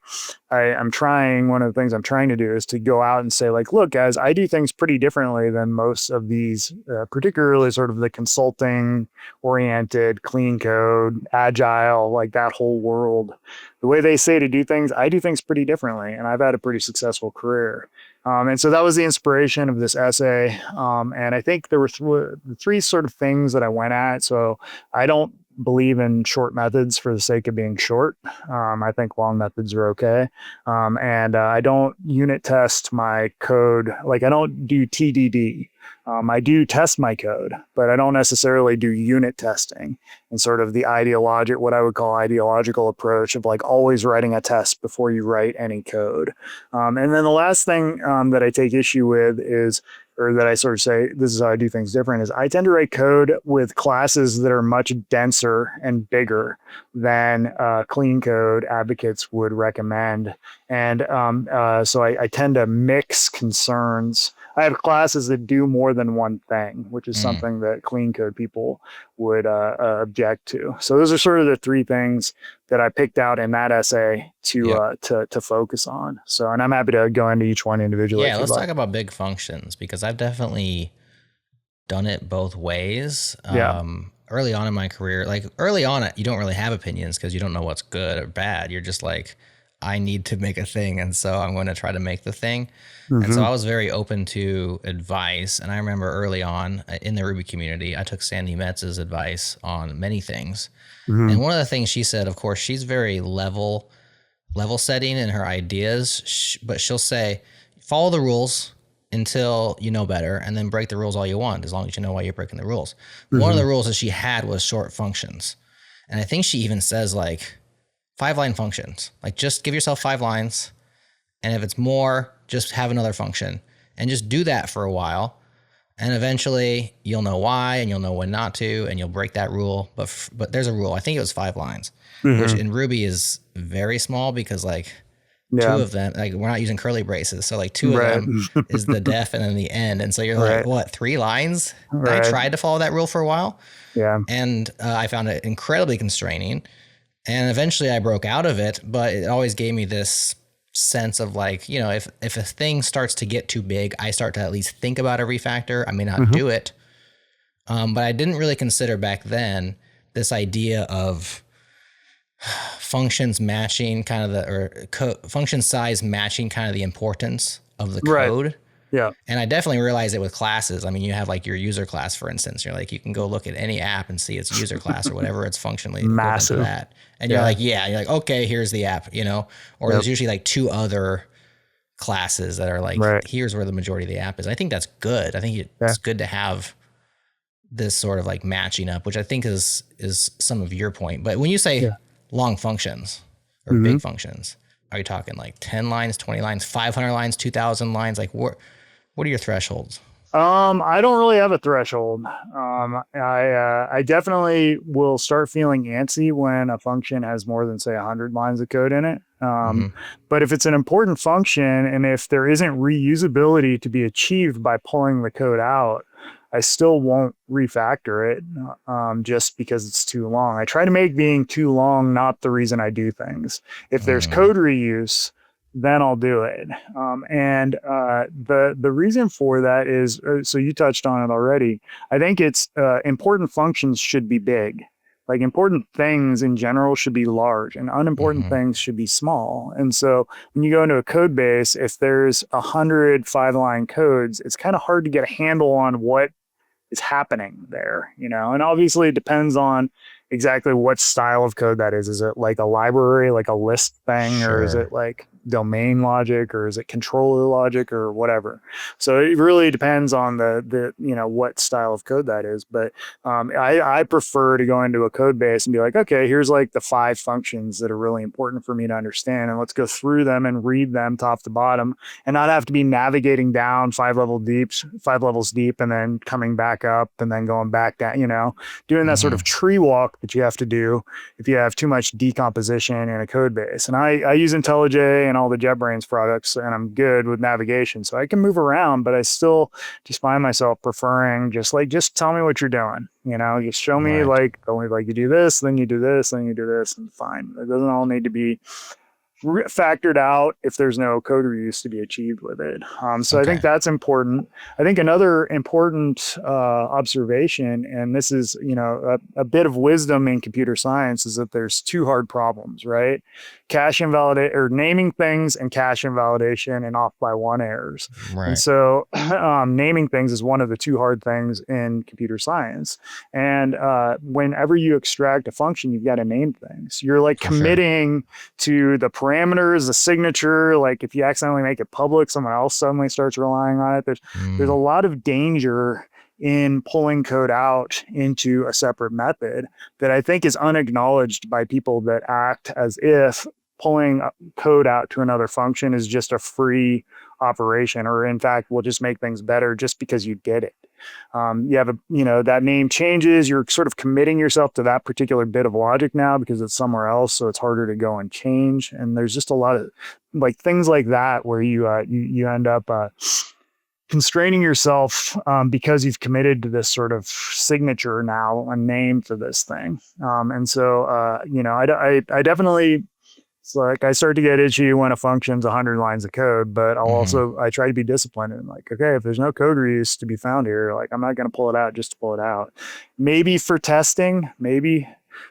one of the things I'm trying to do is to go out and say, like, look, guys, I do things pretty differently than most of these, particularly sort of the consulting oriented, clean code, agile, like that whole world. The way they say to do things, I do things pretty differently. And I've had a pretty successful career. And so that was the inspiration of this essay. And I think there were three sort of things that I went at. So I don't believe in short methods for the sake of being short. I think long methods are okay. And I don't unit test my code. Like I don't do TDD. I do test my code, but I don't necessarily do unit testing and sort of what I would call ideological approach of like always writing a test before you write any code. And then the last thing that I take issue with that I sort of say, this is how I do things different, is I tend to write code with classes that are much denser and bigger than clean code advocates would recommend. And so I tend to mix concerns. I have classes that do more than one thing, which is something that clean code people would object to. So those are sort of the three things that I picked out in that essay to focus on. So, and I'm happy to go into each one individually. Yeah, let's talk about big functions, because I've definitely done it both ways. Early on in my career, you don't really have opinions because you don't know what's good or bad. You're just like, I need to make a thing, and so I'm going to try to make the thing. And so I was very open to advice. And I remember early on in the Ruby community, I took Sandy Metz's advice on many things. And one of the things she said, of course, she's very level setting in her ideas, but she'll say, follow the rules until you know better, and then break the rules all you want, as long as you know why you're breaking the rules. One of the rules that she had was short functions. And I think she even says like 5-line functions, like just give yourself 5 lines. And if it's more, just have another function and just do that for a while. And eventually you'll know why, and you'll know when not to, and you'll break that rule. But there's a rule. I think it was 5 lines, which in Ruby is very small, because like 2 of them, like we're not using curly braces. So like 2 of them is the def and then the end. And so you're like, what, 3 lines? I tried to follow that rule for a while. And I found it incredibly constraining. And eventually I broke out of it, but it always gave me this sense of like, if a thing starts to get too big, I start to at least think about a refactor. I may not do it. But I didn't really consider back then this idea of functions matching function size matching kind of the importance of the code. Yeah. And I definitely realized it with classes. I mean, you have like your user class, for instance. You're like, you can go look at any app and see its user class or whatever it's functionally massive. To that. And you're like, you're like, okay, here's the app, or there's usually like 2 other classes that are like, here's where the majority of the app is. I think that's good. I think it's good to have this sort of like matching up, which I think is some of your point. But when you say long functions or big functions, are you talking like 10 lines, 20 lines, 500 lines, 2,000 lines? Like what are your thresholds? I don't really have a threshold. I definitely will start feeling antsy when a function has more than, say, 100 lines of code in it. But if it's an important function and if there isn't reusability to be achieved by pulling the code out, I still won't refactor it just because it's too long. I try to make being too long not the reason I do things. If there's code reuse, then I'll do it. And the reason for that is, so you touched on it already. I think it's important functions should be big. Like important things in general should be large and unimportant Mm-hmm. things should be small. And so when you go into a code base, if there's 100 5-line codes, it's kind of hard to get a handle on what is happening there, and obviously it depends on exactly what style of code that is. Is it like a library, like a list thing, or is it Sure. like domain logic, or is it controller logic, or whatever? So it really depends on the what style of code that is. But I prefer to go into a code base and be like, okay, here's like the 5 functions that are really important for me to understand, and let's go through them and read them top to bottom, and not have to be navigating down 5 levels deep, and then coming back up and then going back down, doing that sort Mm-hmm. of tree walk that you have to do if you have too much decomposition in a code base. And I use IntelliJ and all the JetBrains products, and I'm good with navigation. So I can move around, but I still just find myself preferring just tell me what you're doing. Just show me Right. only like you do this, then you do this, then you do this, and fine. It doesn't all need to be factored out if there's no code reuse to be achieved with it. So I think Okay. that's important. I think another important observation, and this is a bit of wisdom in computer science, is that there's 2 hard problems, right? Cache invalidate, or naming things, and cache invalidation and off by 1 errors. And Right. so naming things is one of the 2 hard things in computer science. And whenever you extract a function, you've got to name things. You're like For sure. committing to the parameters, the signature. Like if you accidentally make it public, someone else suddenly starts relying on it. There's a Mm, lot of danger in pulling code out into a separate method that I think is unacknowledged by people that act as if pulling code out to another function is just a free operation, or in fact will just make things better just because you did it. You have that name changes, you're sort of committing yourself to that particular bit of logic now because it's somewhere else, so it's harder to go and change. And there's just a lot of like things like that where you end up constraining yourself because you've committed to this sort of signature now, a name for this thing. And so I definitely, it's like I start to get itchy when a function's 100 lines of code, but mm-hmm. I try to be disciplined and like, okay, if there's no code reuse to be found here, like I'm not going to pull it out just to pull it out. Maybe for testing, maybe,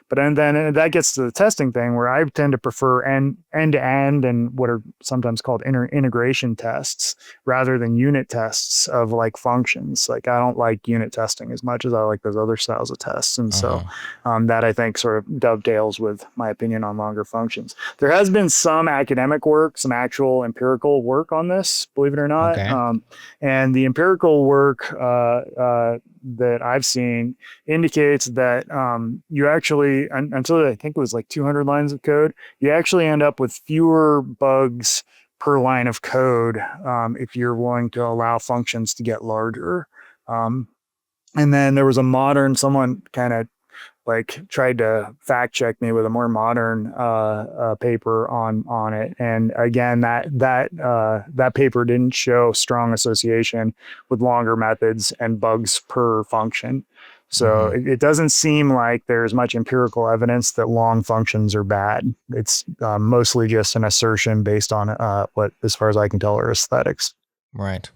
but then that gets to the testing thing where I tend to prefer end to end and what are sometimes called integration tests rather than unit tests of like functions. Like I don't like unit testing as much as I like those other styles of tests. And so Uh-huh. that I think sort of dovetails with my opinion on longer functions. There has been some academic work, some actual empirical work on this, believe it or not. Okay. And the empirical work that I've seen indicates that you actually, until I think it was like 200 lines of code, you actually end up with fewer bugs per line of code if you're willing to allow functions to get larger. Um, and then there was someone kind of like tried to fact check me with a more modern paper on it, and again that paper didn't show strong association with longer methods and bugs per function. So Mm-hmm. it doesn't seem like there's much empirical evidence that long functions are bad. It's mostly just an assertion based on what, as far as I can tell, are aesthetics. Right.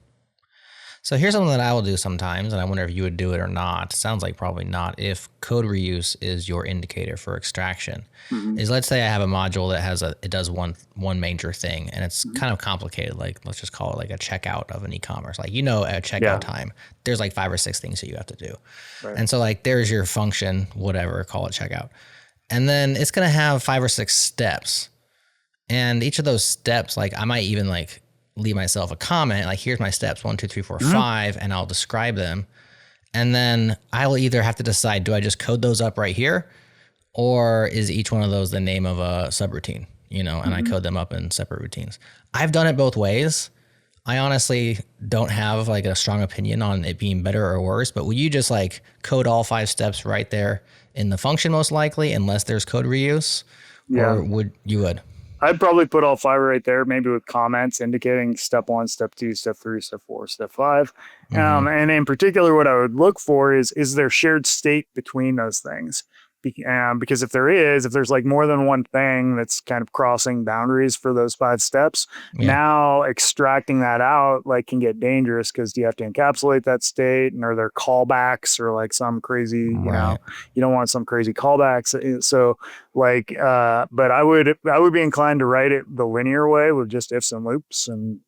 So here's something that I will do sometimes, and I wonder if you would do it or not. Sounds like probably not. If code reuse is your indicator for extraction, Mm-hmm. is let's say I have a module that it does one major thing, and it's kind of complicated. Like let's just call it like a checkout of an e-commerce. Like at checkout Yeah. time, there's like 5 or 6 things that you have to do, Right. and so like there's your function, whatever, call it checkout, and then it's gonna have 5 or 6 steps, and each of those steps, like I might even like leave myself a comment, like here's my steps 1, 2, 3, 4, 5, and I'll describe them. And then I will either have to decide, do I just code those up right here? Or is each one of those the name of a subroutine, and I code them up in separate routines. I've done it both ways. I honestly don't have like a strong opinion on it being better or worse, but will you just like code all 5 steps right there in the function most likely, unless there's code reuse? Yeah. Or would you? I'd probably put all 5 right there, maybe with comments indicating step 1, step 2, step 3, step 4, step 5. Mm-hmm. And in particular, what I would look for is there shared state between those things? because if there's like more than one thing that's kind of crossing boundaries for those 5 steps, now extracting that out like can get dangerous because you have to encapsulate that state, and are there callbacks or like some crazy, you know, you don't want some crazy callbacks. So like, but I would be inclined to write it the linear way with just ifs and loops, and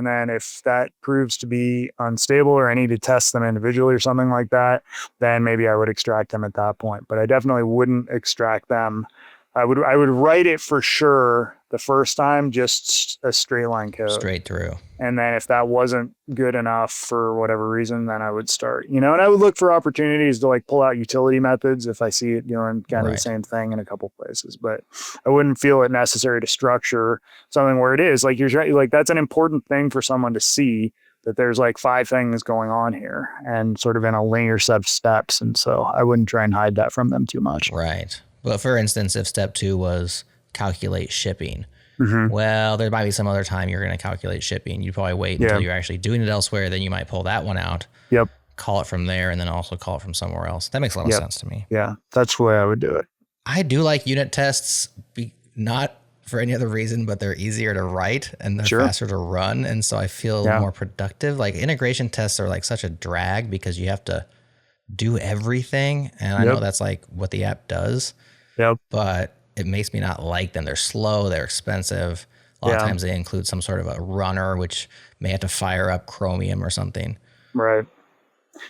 then if that proves to be unstable or I need to test them individually or something like that, then maybe I would extract them at that point. But I definitely wouldn't extract them. I would write it for sure the first time, just a straight line code. Straight through. And then if that wasn't good enough for whatever reason, then I would start, you know, and I would look for opportunities to like pull out utility methods if I see it doing kind of the same thing in a couple places. But I wouldn't feel it necessary to structure something where it is like, like that's an important thing for someone to see, that there's like 5 things going on here and sort of in a linear set of steps. And so I wouldn't try and hide that from them too much. Right. But for instance, if step 2 was calculate shipping, well, there might be some other time you're going to calculate shipping. You probably wait until you're actually doing it elsewhere. Then you might pull that one out, call it from there, and then also call it from somewhere else. That makes a lot of sense to me. Yeah, that's the way I would do it. I do like unit tests, not for any other reason, but they're easier to write and they're faster to run. And so I feel more productive. Like integration tests are like such a drag because you have to do everything. And I know that's like what the app does, but it makes me not like them. They're slow, they're expensive. A lot of times they include some sort of a runner, which may have to fire up Chromium or something. Right.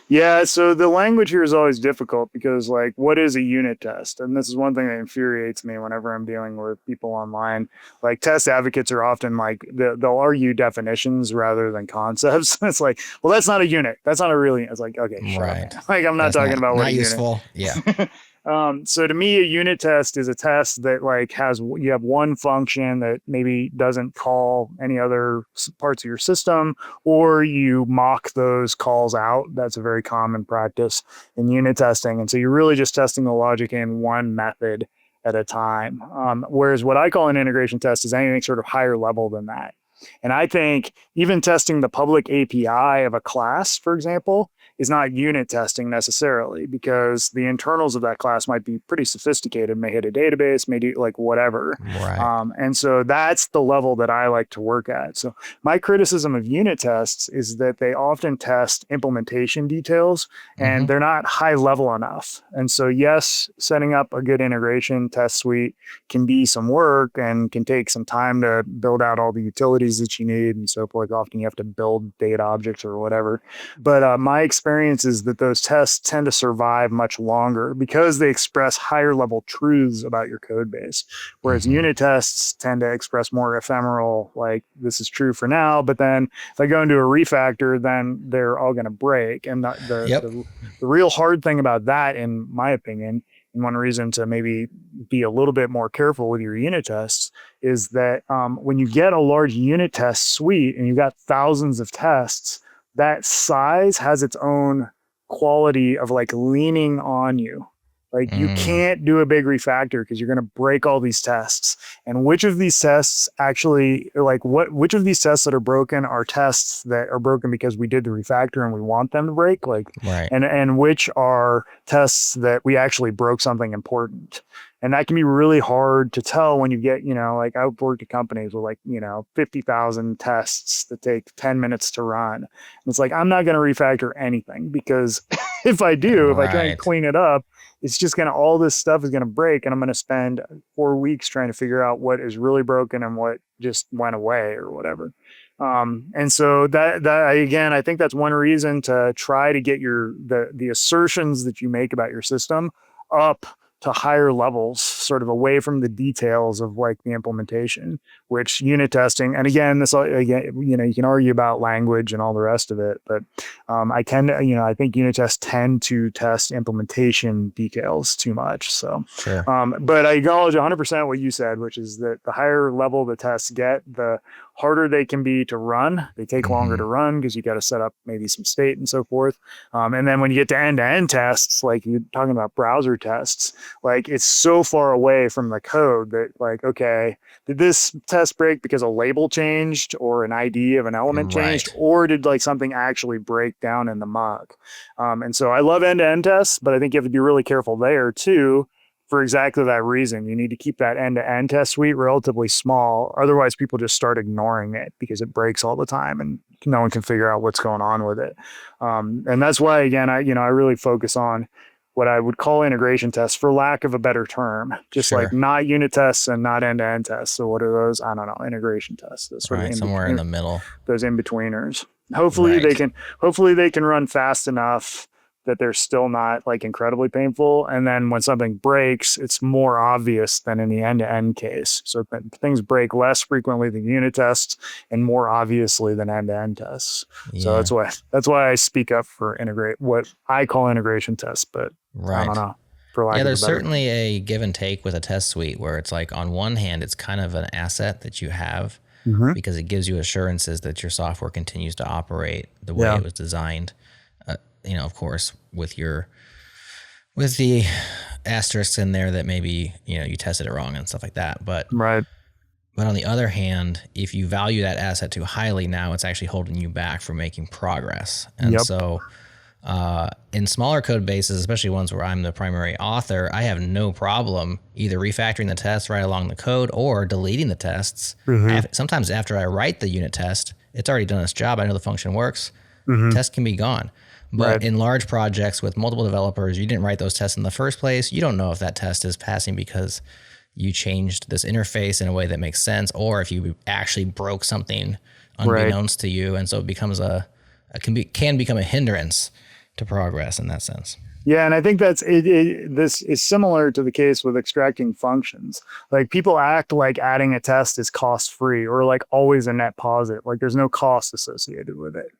Yeah, so the language here is always difficult because, like, what is a unit test? And this is one thing that infuriates me whenever I'm dealing with people online. Like, test advocates are often like, they'll argue definitions rather than concepts. It's like, well, that's not a unit. That's not a real unit. It's like, okay, right. Like, I'm not talking about what a useful. Unit. Yeah. So to me, a unit test is a test that like you have one function that maybe doesn't call any other parts of your system, or you mock those calls out. That's a very common practice in unit testing. And so you're really just testing the logic in one method at a time. Whereas what I call an integration test is anything sort of higher level than that. And I think even testing the public API of a class, for example, is not unit testing necessarily, because the internals of that class might be pretty sophisticated, may hit a database, may do like whatever. Right. And so that's the level that I like to work at. So my criticism of unit tests is that they often test implementation details and they're not high level enough. And so yes, setting up a good integration test suite can be some work and can take some time to build out all the utilities that you need and so forth. Often you have to build data objects or whatever. But my experience is that those tests tend to survive much longer because they express higher level truths about your code base. Whereas unit tests tend to express more ephemeral, like this is true for now, but then if I go into a refactor, then they're all going to break. And the real hard thing about that, in my opinion, and one reason to maybe be a little bit more careful with your unit tests is that when you get a large unit test suite and you've got thousands of tests, that size has its own quality of like leaning on you. Like you can't do a big refactor because you're going to break all these tests. And which of these tests actually, like which of these tests that are broken are tests that are broken because we did the refactor and we want them to break? Like, and which are tests that we actually broke something important? And that can be really hard to tell when you get, like I've worked at companies with 50,000 tests that take 10 minutes to run. And it's like, I'm not going to refactor anything because if I do, if I try and clean it up, it's just all this stuff is going to break. And I'm going to spend 4 weeks trying to figure out what is really broken and what just went away or whatever. And so that again, I think that's one reason to try to get the assertions that you make about your system up to higher levels, sort of away from the details of like the implementation, which unit testing. And again, you can argue about language and all the rest of it, but I think unit tests tend to test implementation details too much. So, but I acknowledge 100% what you said, which is that the higher level the tests get, the harder they can be to run. They take longer to run because you got to set up maybe some state and so forth. And then when you get to end-to-end tests, like you're talking about browser tests, like it's so far away from the code that like, okay, did this test break because a label changed or an ID of an element changed, or did like something actually break down in the mock? And so I love end-to-end tests, but I think you have to be really careful there too, for exactly that reason. You need to keep that end-to-end test suite relatively small. Otherwise, people just start ignoring it because it breaks all the time and no one can figure out what's going on with it. And that's why, again, I really focus on what I would call integration tests, for lack of a better term, just like not unit tests and not end-to-end tests. So what are those? I don't know, integration tests. That's right, somewhere in the middle. Those in-betweeners. Hopefully they can run fast enough that they're still not like incredibly painful. And then when something breaks, it's more obvious than in the end-to-end case. So things break less frequently than unit tests and more obviously than end-to-end tests. So that's why I speak up for what I call integration tests, but I don't know. There's certainly a give and take with a test suite where it's like, on one hand, it's kind of an asset that you have because it gives you assurances that your software continues to operate the way it was designed. Of course, with the asterisks in there that maybe, you tested it wrong and stuff like that. But on the other hand, if you value that asset too highly, now it's actually holding you back from making progress. And so in smaller code bases, especially ones where I'm the primary author, I have no problem either refactoring the tests right along the code or deleting the tests. Sometimes after I write the unit test, it's already done its job. I know the function works. Test can be gone. But in large projects with multiple developers, you didn't write those tests in the first place. You don't know if that test is passing because you changed this interface in a way that makes sense, or if you actually broke something unbeknownst to you. And so it becomes can become a hindrance to progress in that sense. Yeah, and I think this is similar to the case with extracting functions. Like, people act like adding a test is cost-free or like always a net positive. Like, there's no cost associated with it.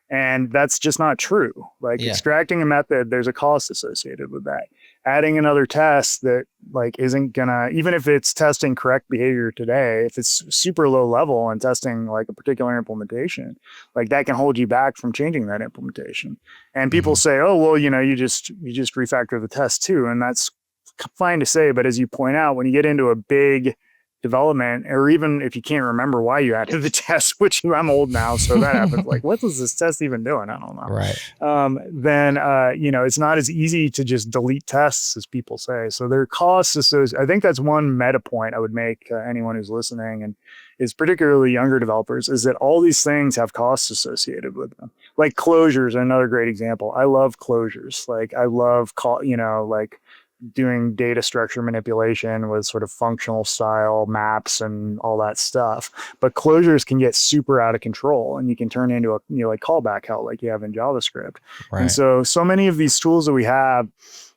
And that's just not true. Like, extracting a method, there's a cost associated with that. Adding another test that like isn't gonna, even if it's testing correct behavior today, if it's super low level and testing like a particular implementation, like that can hold you back from changing that implementation. And people say, oh, well, you just refactor the test too. And that's fine to say. But as you point out, when you get into a big development, or even if you can't remember why you added the test, which I'm old now, so that happens. Like, what was this test even doing? I don't know. Then it's not as easy to just delete tests as people say. So there are costs associated. I think that's one meta point I would make to anyone who's listening, and is particularly younger developers, is that all these things have costs associated with them. Like closures are another great example. I love closures. Like, I love doing data structure manipulation with sort of functional style maps and all that stuff. But closures can get super out of control, and you can turn into a callback hell like you have in JavaScript. And so many of these tools that we have,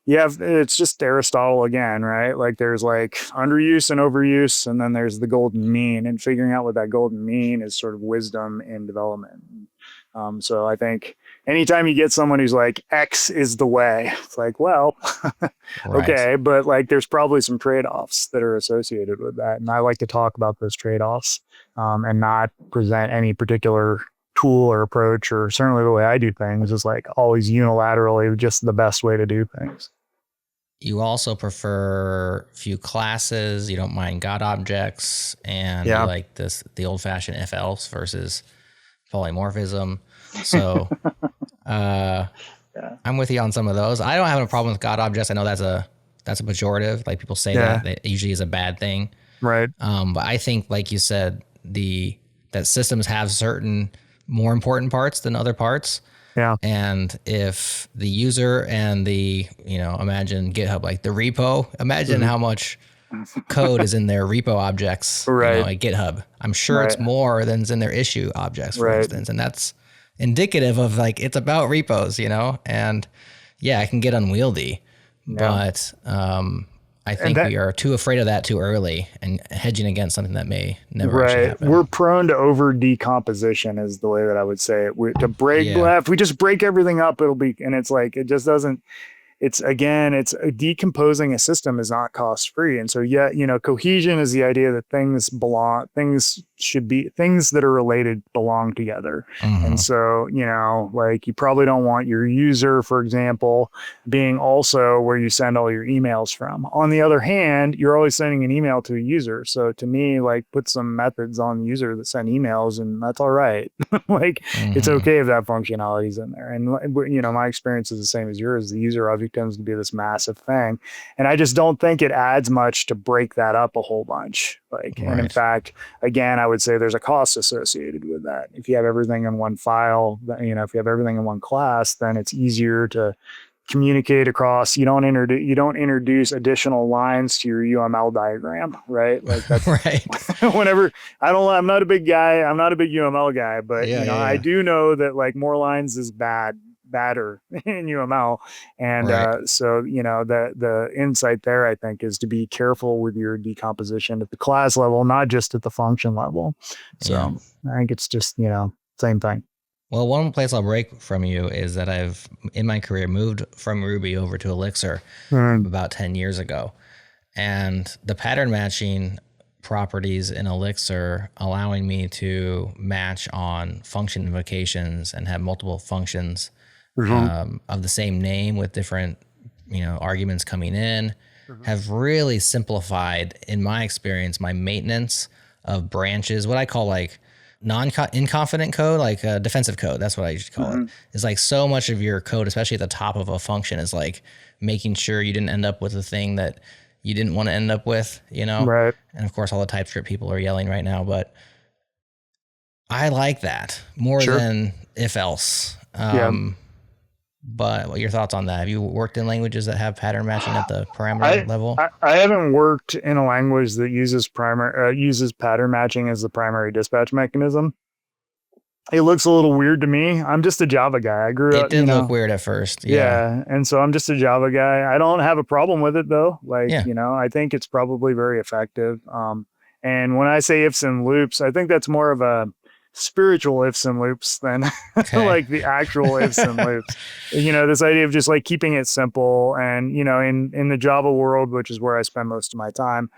it's just Aristotle again, right? Like, there's like underuse and overuse, and then there's the golden mean, and figuring out what that golden mean is sort of wisdom in development. So I think anytime you get someone who's like, X is the way, it's like, well, okay, but like there's probably some trade-offs that are associated with that. And I like to talk about those trade-offs and not present any particular tool or approach, or certainly the way I do things is like always unilaterally just the best way to do things. You also prefer few classes. You don't mind God objects, and you like the old-fashioned if-else versus polymorphism. So I'm with you on some of those. I don't have a problem with God objects. I know that's a pejorative. Like, people say that usually is a bad thing. But I think, like you said, that systems have certain more important parts than other parts. And if the user and imagine GitHub, like the repo, imagine how much code is in their repo objects, like GitHub. I'm sure it's more than is in their issue objects, for instance. And that's indicative of like, it's about repos, and it can get unwieldy, but I think we are too afraid of that too early and hedging against something that may never actually happen. We're prone to over decomposition is the way that I would say it. If we just break everything up, it'll be, and it's like, it just doesn't, it's decomposing a system is not cost free. And so, cohesion is the idea that things that are related belong together. And so, like, you probably don't want your user, for example, being also where you send all your emails from. On the other hand, you're always sending an email to a user. So to me, like, put some methods on the user that send emails, and that's all right. Like, it's okay if that functionality is in there. And, my experience is the same as yours. The user obviously logic tends to be this massive thing. And I just don't think it adds much to break that up a whole bunch. Like, and in fact, again, I would say there's a cost associated with that. If you have everything in one file, you know, if you have everything in one class, then it's easier to communicate across. You don't introduce additional lines to your UML diagram, right? Like that's right. Whenever I'm not a big UML guy, but I do know that like more lines is badder in UML. And so, you know, the insight there, I think, is to be careful with your decomposition at the class level, not just at the function level. So I think it's just, you know, same thing. Well, one place I'll break from you is that I've, in my career, moved from Ruby over to Elixir about 10 years ago. And the pattern matching properties in Elixir allowing me to match on function invocations and have multiple functions of the same name with different, you know, arguments coming in have really simplified, in my experience, my maintenance of branches, what I call like inconfident code, like defensive code. That's what I used to call it. It's like so much of your code, especially at the top of a function, is like making sure you didn't end up with a thing that you didn't want to end up with, you know? Right. And of course, all the TypeScript people are yelling right now, but I like that more than if else. But what are your thoughts on that? Have you worked in languages that have pattern matching at the parameter level? I haven't worked in a language that uses pattern matching as the primary dispatch mechanism. It looks a little weird to me. I'm just a Java guy. I grew up. It did look weird at first. Yeah. And so I'm just a Java guy. I don't have a problem with it though. Like, you know, I think it's probably very effective. And when I say ifs and loops, I think that's more of a spiritual ifs and loops than like the actual ifs and loops. You know, this idea of just like keeping it simple, and, you know, in the Java world, which is where I spend most of my time,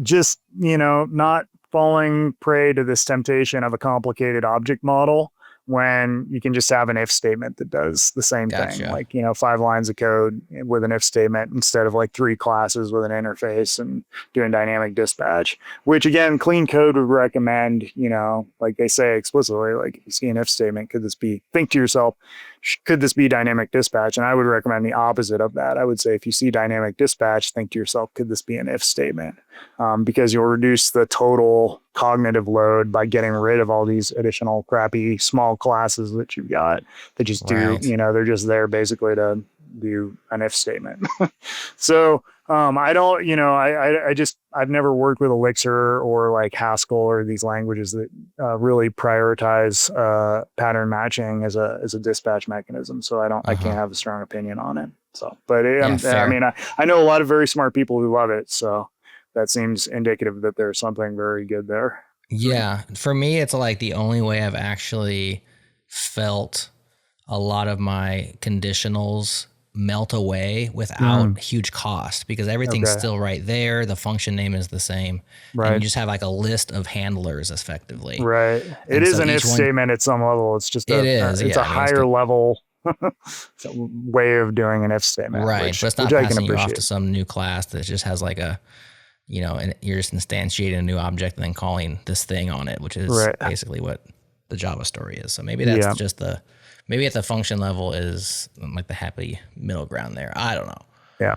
just, you know, not falling prey to this temptation of a complicated object model when you can just have an if statement that does the same thing. Like, you know, 5 lines of code with an if statement instead of like 3 classes with an interface and doing dynamic dispatch, which again, clean code would recommend, you know, like they say explicitly, like if you see an if statement, think to yourself, could this be dynamic dispatch? And I would recommend the opposite of that. I would say if you see dynamic dispatch, think to yourself, could this be an if statement? Because you'll reduce the total cognitive load by getting rid of all these additional crappy small classes that you've got that just do, you know, they're just there basically to do an if statement. So I don't, you know, I've never worked with Elixir or like Haskell or these languages that really prioritize pattern matching as a dispatch mechanism. So I can't have a strong opinion on it. So, but I mean, I know a lot of very smart people who love it. So that seems indicative that there's something very good there. Yeah. For me, it's like the only way I've actually felt a lot of my conditionals melt away without huge cost, because everything's still right there. The function name is the same. And you just have like a list of handlers effectively. Right. It is an if statement at some level. It's just a higher level way of doing an if statement. Right. But it's not passing you off to some new class that just has like a, you know, and you're just instantiating a new object and then calling this thing on it, which is basically what the Java story is. So maybe that's just maybe at the function level is like the happy middle ground there. I don't know. Yeah.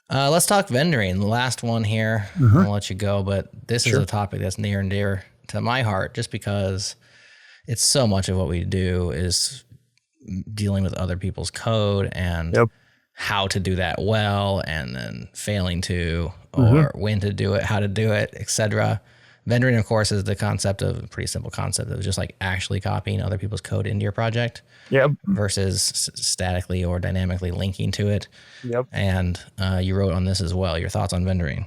Let's talk vendoring. The last one here. I'll let you go, but this is a topic that's near and dear to my heart, just because it's so much of what we do is dealing with other people's code and how to do that well, and then failing to, or when to do it, how to do it, etc. Vendoring, of course, is the concept of a pretty simple concept of just like actually copying other people's code into your project versus statically or dynamically linking to it. And you wrote on this as well. Your thoughts on vendoring?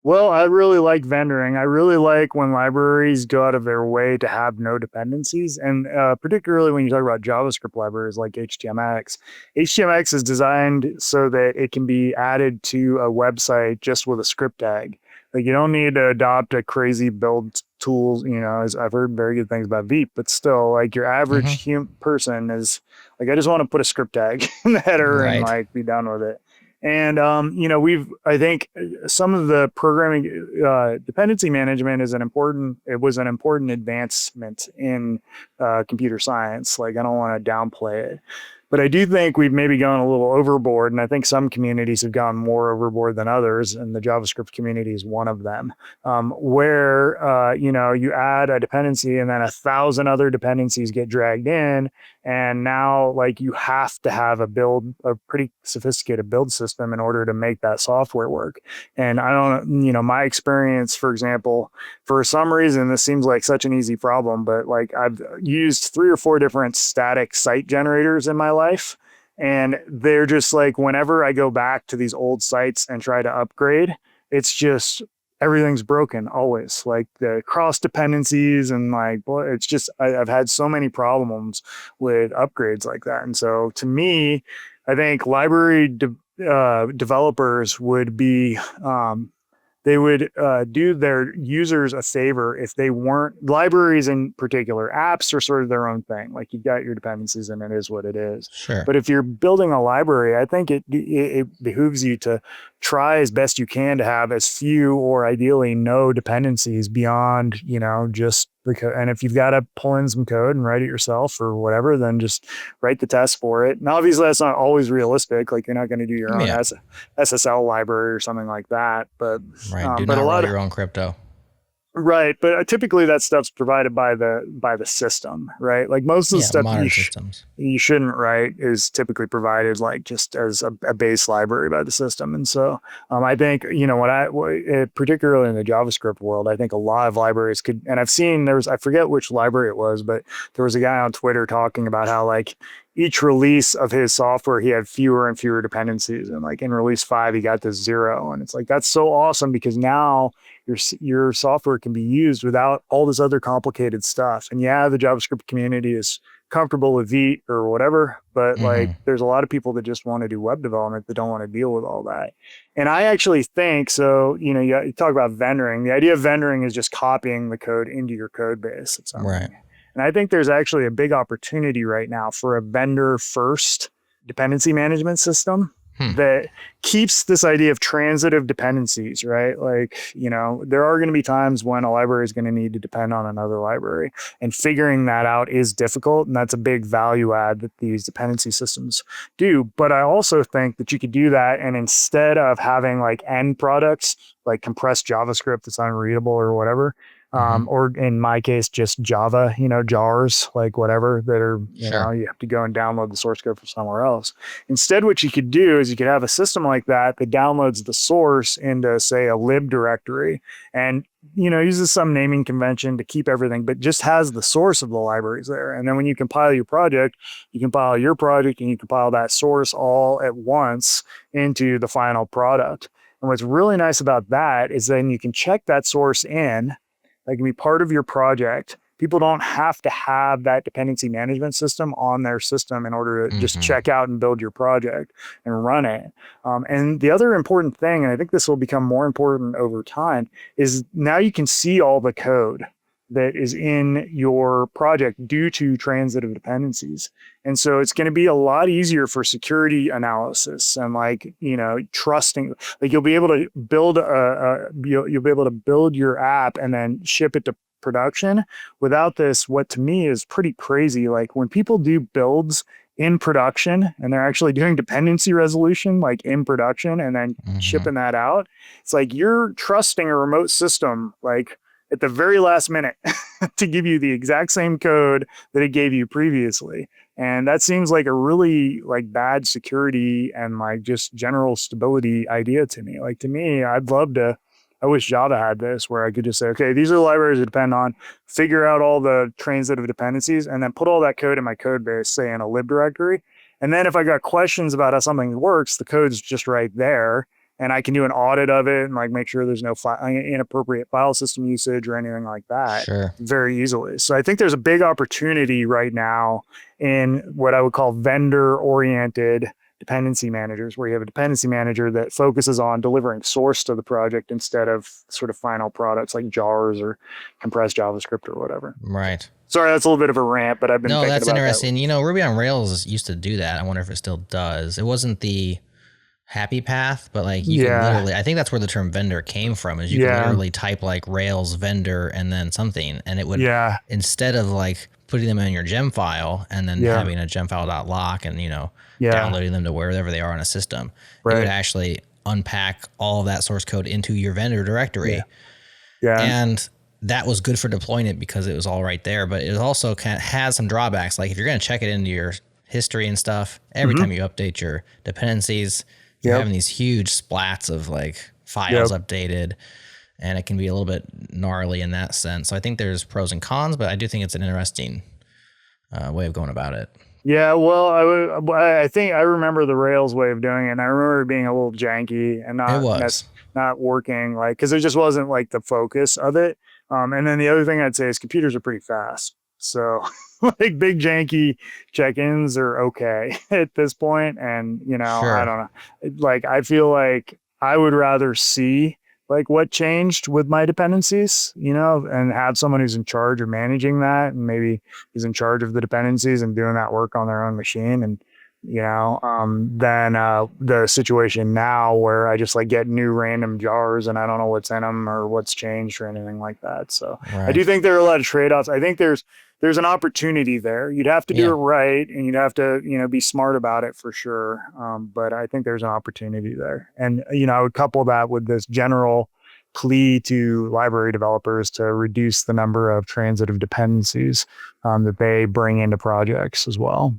Well, I really like vendoring. I really like when libraries go out of their way to have no dependencies. And particularly when you talk about JavaScript libraries like htmx. htmx is designed so that it can be added to a website just with a script tag. Like, you don't need to adopt a crazy build tools, you know, as I've heard very good things about Veep, but still, like, your average person is like, I just want to put a script tag in the header and like be done with it. And, you know, I think some of the programming dependency management was an important advancement in computer science. Like, I don't want to downplay it. But I do think we've maybe gone a little overboard, and I think some communities have gone more overboard than others, and the JavaScript community is one of them, where you add a dependency and then 1,000 other dependencies get dragged in, and now like you have to have a pretty sophisticated build system in order to make that software work. And I don't, my experience, for example, for some reason, this seems like such an easy problem, but like I've used 3 or 4 different static site generators in my life. And they're just like, whenever I go back to these old sites and try to upgrade, it's just everything's broken always, like the cross dependencies and like, boy, it's just, I've had so many problems with upgrades like that. And so to me, I think library developers would be, they would do their users a favor if they weren't, libraries in particular, apps are sort of their own thing. Like you've got your dependencies and it is what it is. Sure. But if you're building a library, I think it behooves you to try as best you can to have as few or ideally no dependencies beyond, just the code. And if you've got to pull in some code and write it yourself or whatever, then just write the test for it. And obviously that's not always realistic. Like you're not going to do your own SSL library or something like that. But right, do not write your own crypto. Right, but typically that stuff's provided by the system, right? Like most of the stuff you shouldn't write is typically provided like just as a base library by the system. And so I think particularly in the JavaScript world, I think a lot of libraries could. And I've seen I forget which library it was, but there was a guy on Twitter talking about how like each release of his software, he had fewer and fewer dependencies. And like in release 5, he got to 0. And it's like, that's so awesome because now your software can be used without all this other complicated stuff. And yeah, the JavaScript community is comfortable with Vite or whatever, but like there's a lot of people that just want to do web development that don't want to deal with all that. And I actually think, so, you talk about vendoring. The idea of vendoring is just copying the code into your code base. Right. And I think there's actually a big opportunity right now for a vendor-first dependency management system that keeps this idea of transitive dependencies, right? Like, there are going to be times when a library is going to need to depend on another library, and figuring that out is difficult. And that's a big value add that these dependency systems do. But I also think that you could do that. And instead of having like end products, like compressed JavaScript that's unreadable or whatever, or in my case, just Java, jars, like whatever that are, you have to go and download the source code from somewhere else. Instead, what you could do is you could have a system like that downloads the source into, say, a lib directory and, uses some naming convention to keep everything, but just has the source of the libraries there. And then when you compile your project, you compile your project and you compile that source all at once into the final product. And what's really nice about that is then you can check that source in. That can be part of your project. People don't have to have that dependency management system on their system in order to just check out and build your project and run it. And the other important thing, and I think this will become more important over time, is now you can see all the code that is in your project due to transitive dependencies. And so it's going to be a lot easier for security analysis and trusting. Like you'll be able to build you'll be able to build your app and then ship it to production without this, what to me is pretty crazy. Like when people do builds in production and they're actually doing dependency resolution, like in production and then shipping that out, it's like you're trusting a remote system, like at the very last minute to give you the exact same code that it gave you previously. And that seems like a really bad security and just general stability idea to me. Like to me, I wish Java had this where I could just say, okay, these are the libraries that depend on, figure out all the transitive dependencies and then put all that code in my code base, say in a lib directory. And then if I got questions about how something works, the code's just right there. And I can do an audit of it and make sure there's no inappropriate file system usage or anything like that very easily. So I think there's a big opportunity right now in what I would call vendor-oriented dependency managers, where you have a dependency manager that focuses on delivering source to the project instead of sort of final products like jars or compressed JavaScript or whatever. Right. Sorry, that's a little bit of a rant, but I've been thinking about interesting. That. Ruby on Rails used to do that. I wonder if it still does. It wasn't the happy path, but like you can Yeah. literally, I think that's where the term vendor came from, is you could Yeah. literally type like Rails vendor and then something, and it would, Yeah. instead of like putting them in your gem file and then Yeah. having a gemfile.lock and, Yeah. downloading them to wherever they are on a system, it would Right. actually unpack all of that source code into your vendor Yeah. directory. Yeah. And that was good for deploying it because it was all right there, but it also has some drawbacks. Like if you're going to check it into your history and stuff, every Mm-hmm. time you update your dependencies, you're Yep. having these huge splats of like files Yep. updated, and it can be a little bit gnarly in that sense. So I think there's pros and cons, but I do think it's an interesting way of going about it. Yeah, well, I think I remember the Rails way of doing it, and I remember it being a little janky and It was. not working, like, because it just wasn't like the focus of it. And then the other thing I'd say is computers are pretty fast, so like big janky check-ins are okay at this point. And I Sure. don't know, like I feel like I would rather see like what changed with my dependencies, and have someone who's in charge of managing that, and maybe is in charge of the dependencies and doing that work on their own machine. And than the situation now where I just like get new random jars and I don't know what's in them or what's changed or anything like that. So I Right. do think there are a lot of trade-offs. I think there's an opportunity there. You'd have to do Yeah. it right, and you'd have to be smart about it for sure. But I think there's an opportunity there. And I would couple that with this general plea to library developers to reduce the number of transitive dependencies that they bring into projects as well.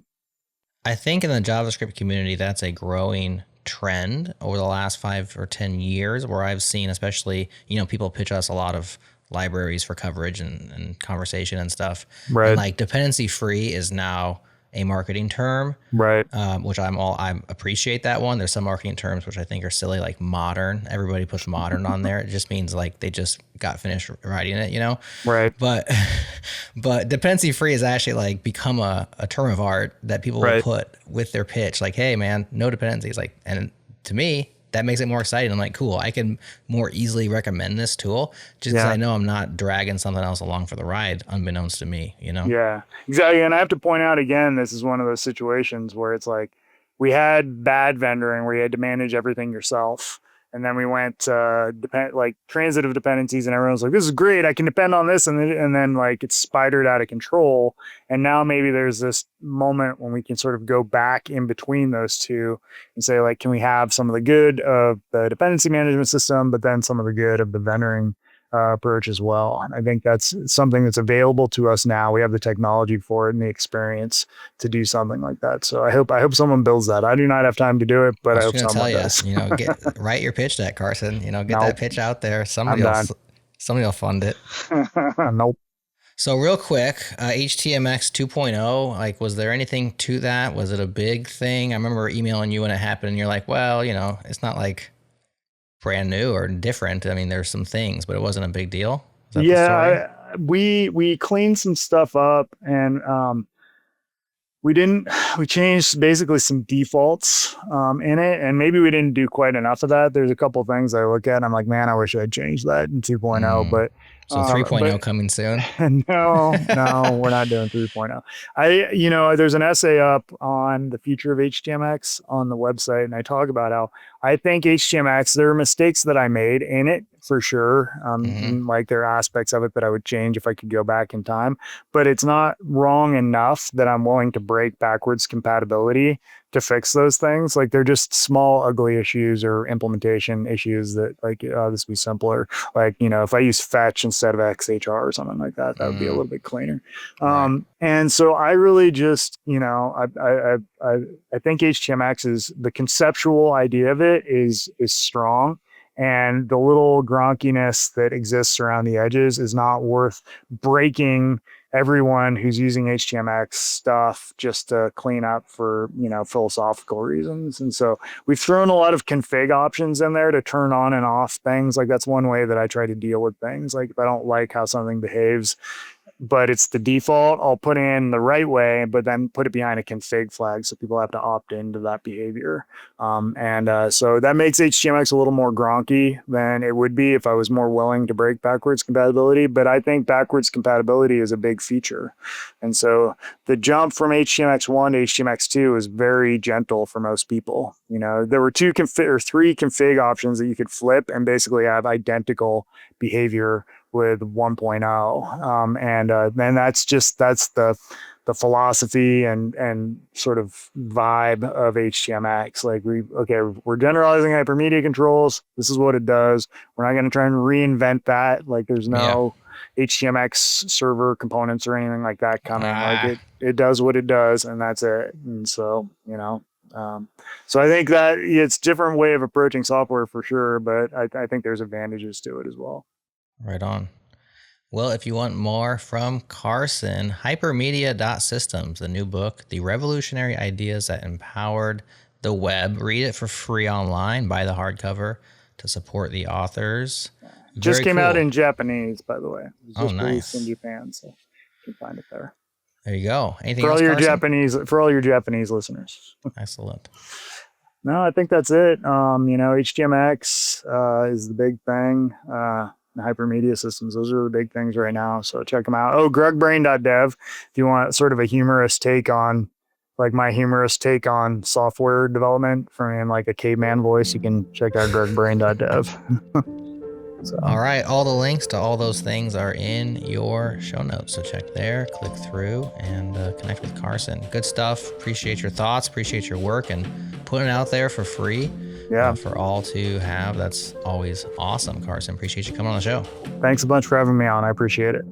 I think in the JavaScript community, that's a growing trend over the last 5 or 10 years, where I've seen, especially, people pitch us a lot of libraries for coverage and conversation and stuff. And Right. like dependency free is now a marketing term, Right. which I appreciate that one. There's some marketing terms which I think are silly, like modern. Everybody puts modern on there. It just means like they just got finished writing it. Right. But but dependency free has actually like become a term of art that people will Right. put with their pitch. Like, hey man, no dependencies. Like, and to me, that makes it more exciting. I'm like, cool, I can more easily recommend this tool just because Yeah. I know I'm not dragging something else along for the ride, unbeknownst to me. Yeah, exactly. And I have to point out again, this is one of those situations where it's like we had bad vendoring where you had to manage everything yourself. And then we went like transitive dependencies, and everyone was like, "This is great. I can depend on this," and then like it's spidered out of control. And now maybe there's this moment when we can sort of go back in between those two and say, like, can we have some of the good of the dependency management system, but then some of the good of the vendoring approach as well. And I think that's something that's available to us now. We have the technology for it and the experience to do something like that. So I hope someone builds that. I do not have time to do it, I but I was hope going to tell someone you, does. write your pitch deck, Carson. Get that Nope, pitch out there. I'm done. Somebody will fund it. Nope. So real quick, HTMX 2.0, like, was there anything to that? Was it a big thing? I remember emailing you when it happened, and you're like, well, it's not like brand new or different. I mean, there's some things, but it wasn't a big deal. Is that the story? We cleaned some stuff up, and we changed basically some defaults in it, and maybe we didn't do quite enough of that. There's a couple things I look at and I'm like, man, I wish I'd changed that in 2.0, but So 3.0 but coming soon. no, we're not doing 3.0. There's an essay up on the future of HTMX on the website, and I talk about how I think HTMX, there are mistakes that I made in it for sure. And like there are aspects of it that I would change if I could go back in time, but it's not wrong enough that I'm willing to break backwards compatibility to fix those things. Like they're just small, ugly issues or implementation issues that like, this would be simpler. Like, if I use fetch instead of XHR or something like that, that would be a little bit cleaner. Right. And so I really just, I think HTMX is the conceptual idea of it is strong. And the little gronkiness that exists around the edges is not worth breaking everyone who's using HTMX stuff just to clean up for, philosophical reasons. And so we've thrown a lot of config options in there to turn on and off things. Like that's one way that I try to deal with things. Like if I don't like how something behaves, but it's the default. I'll put in the right way, but then put it behind a config flag so people have to opt into that behavior. So that makes HTMX a little more gronky than it would be if I was more willing to break backwards compatibility. But I think backwards compatibility is a big feature. And so the jump from HTMX1 to HTMX2 is very gentle for most people. There were three config options that you could flip and basically have identical behavior with 1.0. Then that's the philosophy and sort of vibe of HTMX. Like we're generalizing hypermedia controls. This is what it does. We're not going to try and reinvent that. Like there's no HTMX server components or anything like that coming. Like it does what it does, and that's it. And so, so I think that it's a different way of approaching software for sure, but I think there's advantages to it as well. Right on. Well, if you want more from Carson, Hypermedia Systems, the new book, The Revolutionary Ideas That Empowered the Web. Read it for free online. Buy the hardcover to support the authors. Just came out in Japanese, by the way. It was just nice. Released in Japan, so you can find it there. There you go. Anything for else, all your Carson? For all your Japanese listeners. Excellent. No, I think that's it. HTMX is the big thing. Hypermedia Systems, those are the big things right now. So check them out. Oh, grugbrain.dev. If you want sort of a humorous take on, like my humorous take on software development from like a caveman voice, you can check out grugbrain.dev. So. All right. All the links to all those things are in your show notes. So check there, click through, and connect with Carson. Good stuff. Appreciate your thoughts. Appreciate your work and putting it out there for free. Yeah. For all to have. That's always awesome, Carson. Appreciate you coming on the show. Thanks a bunch for having me on. I appreciate it.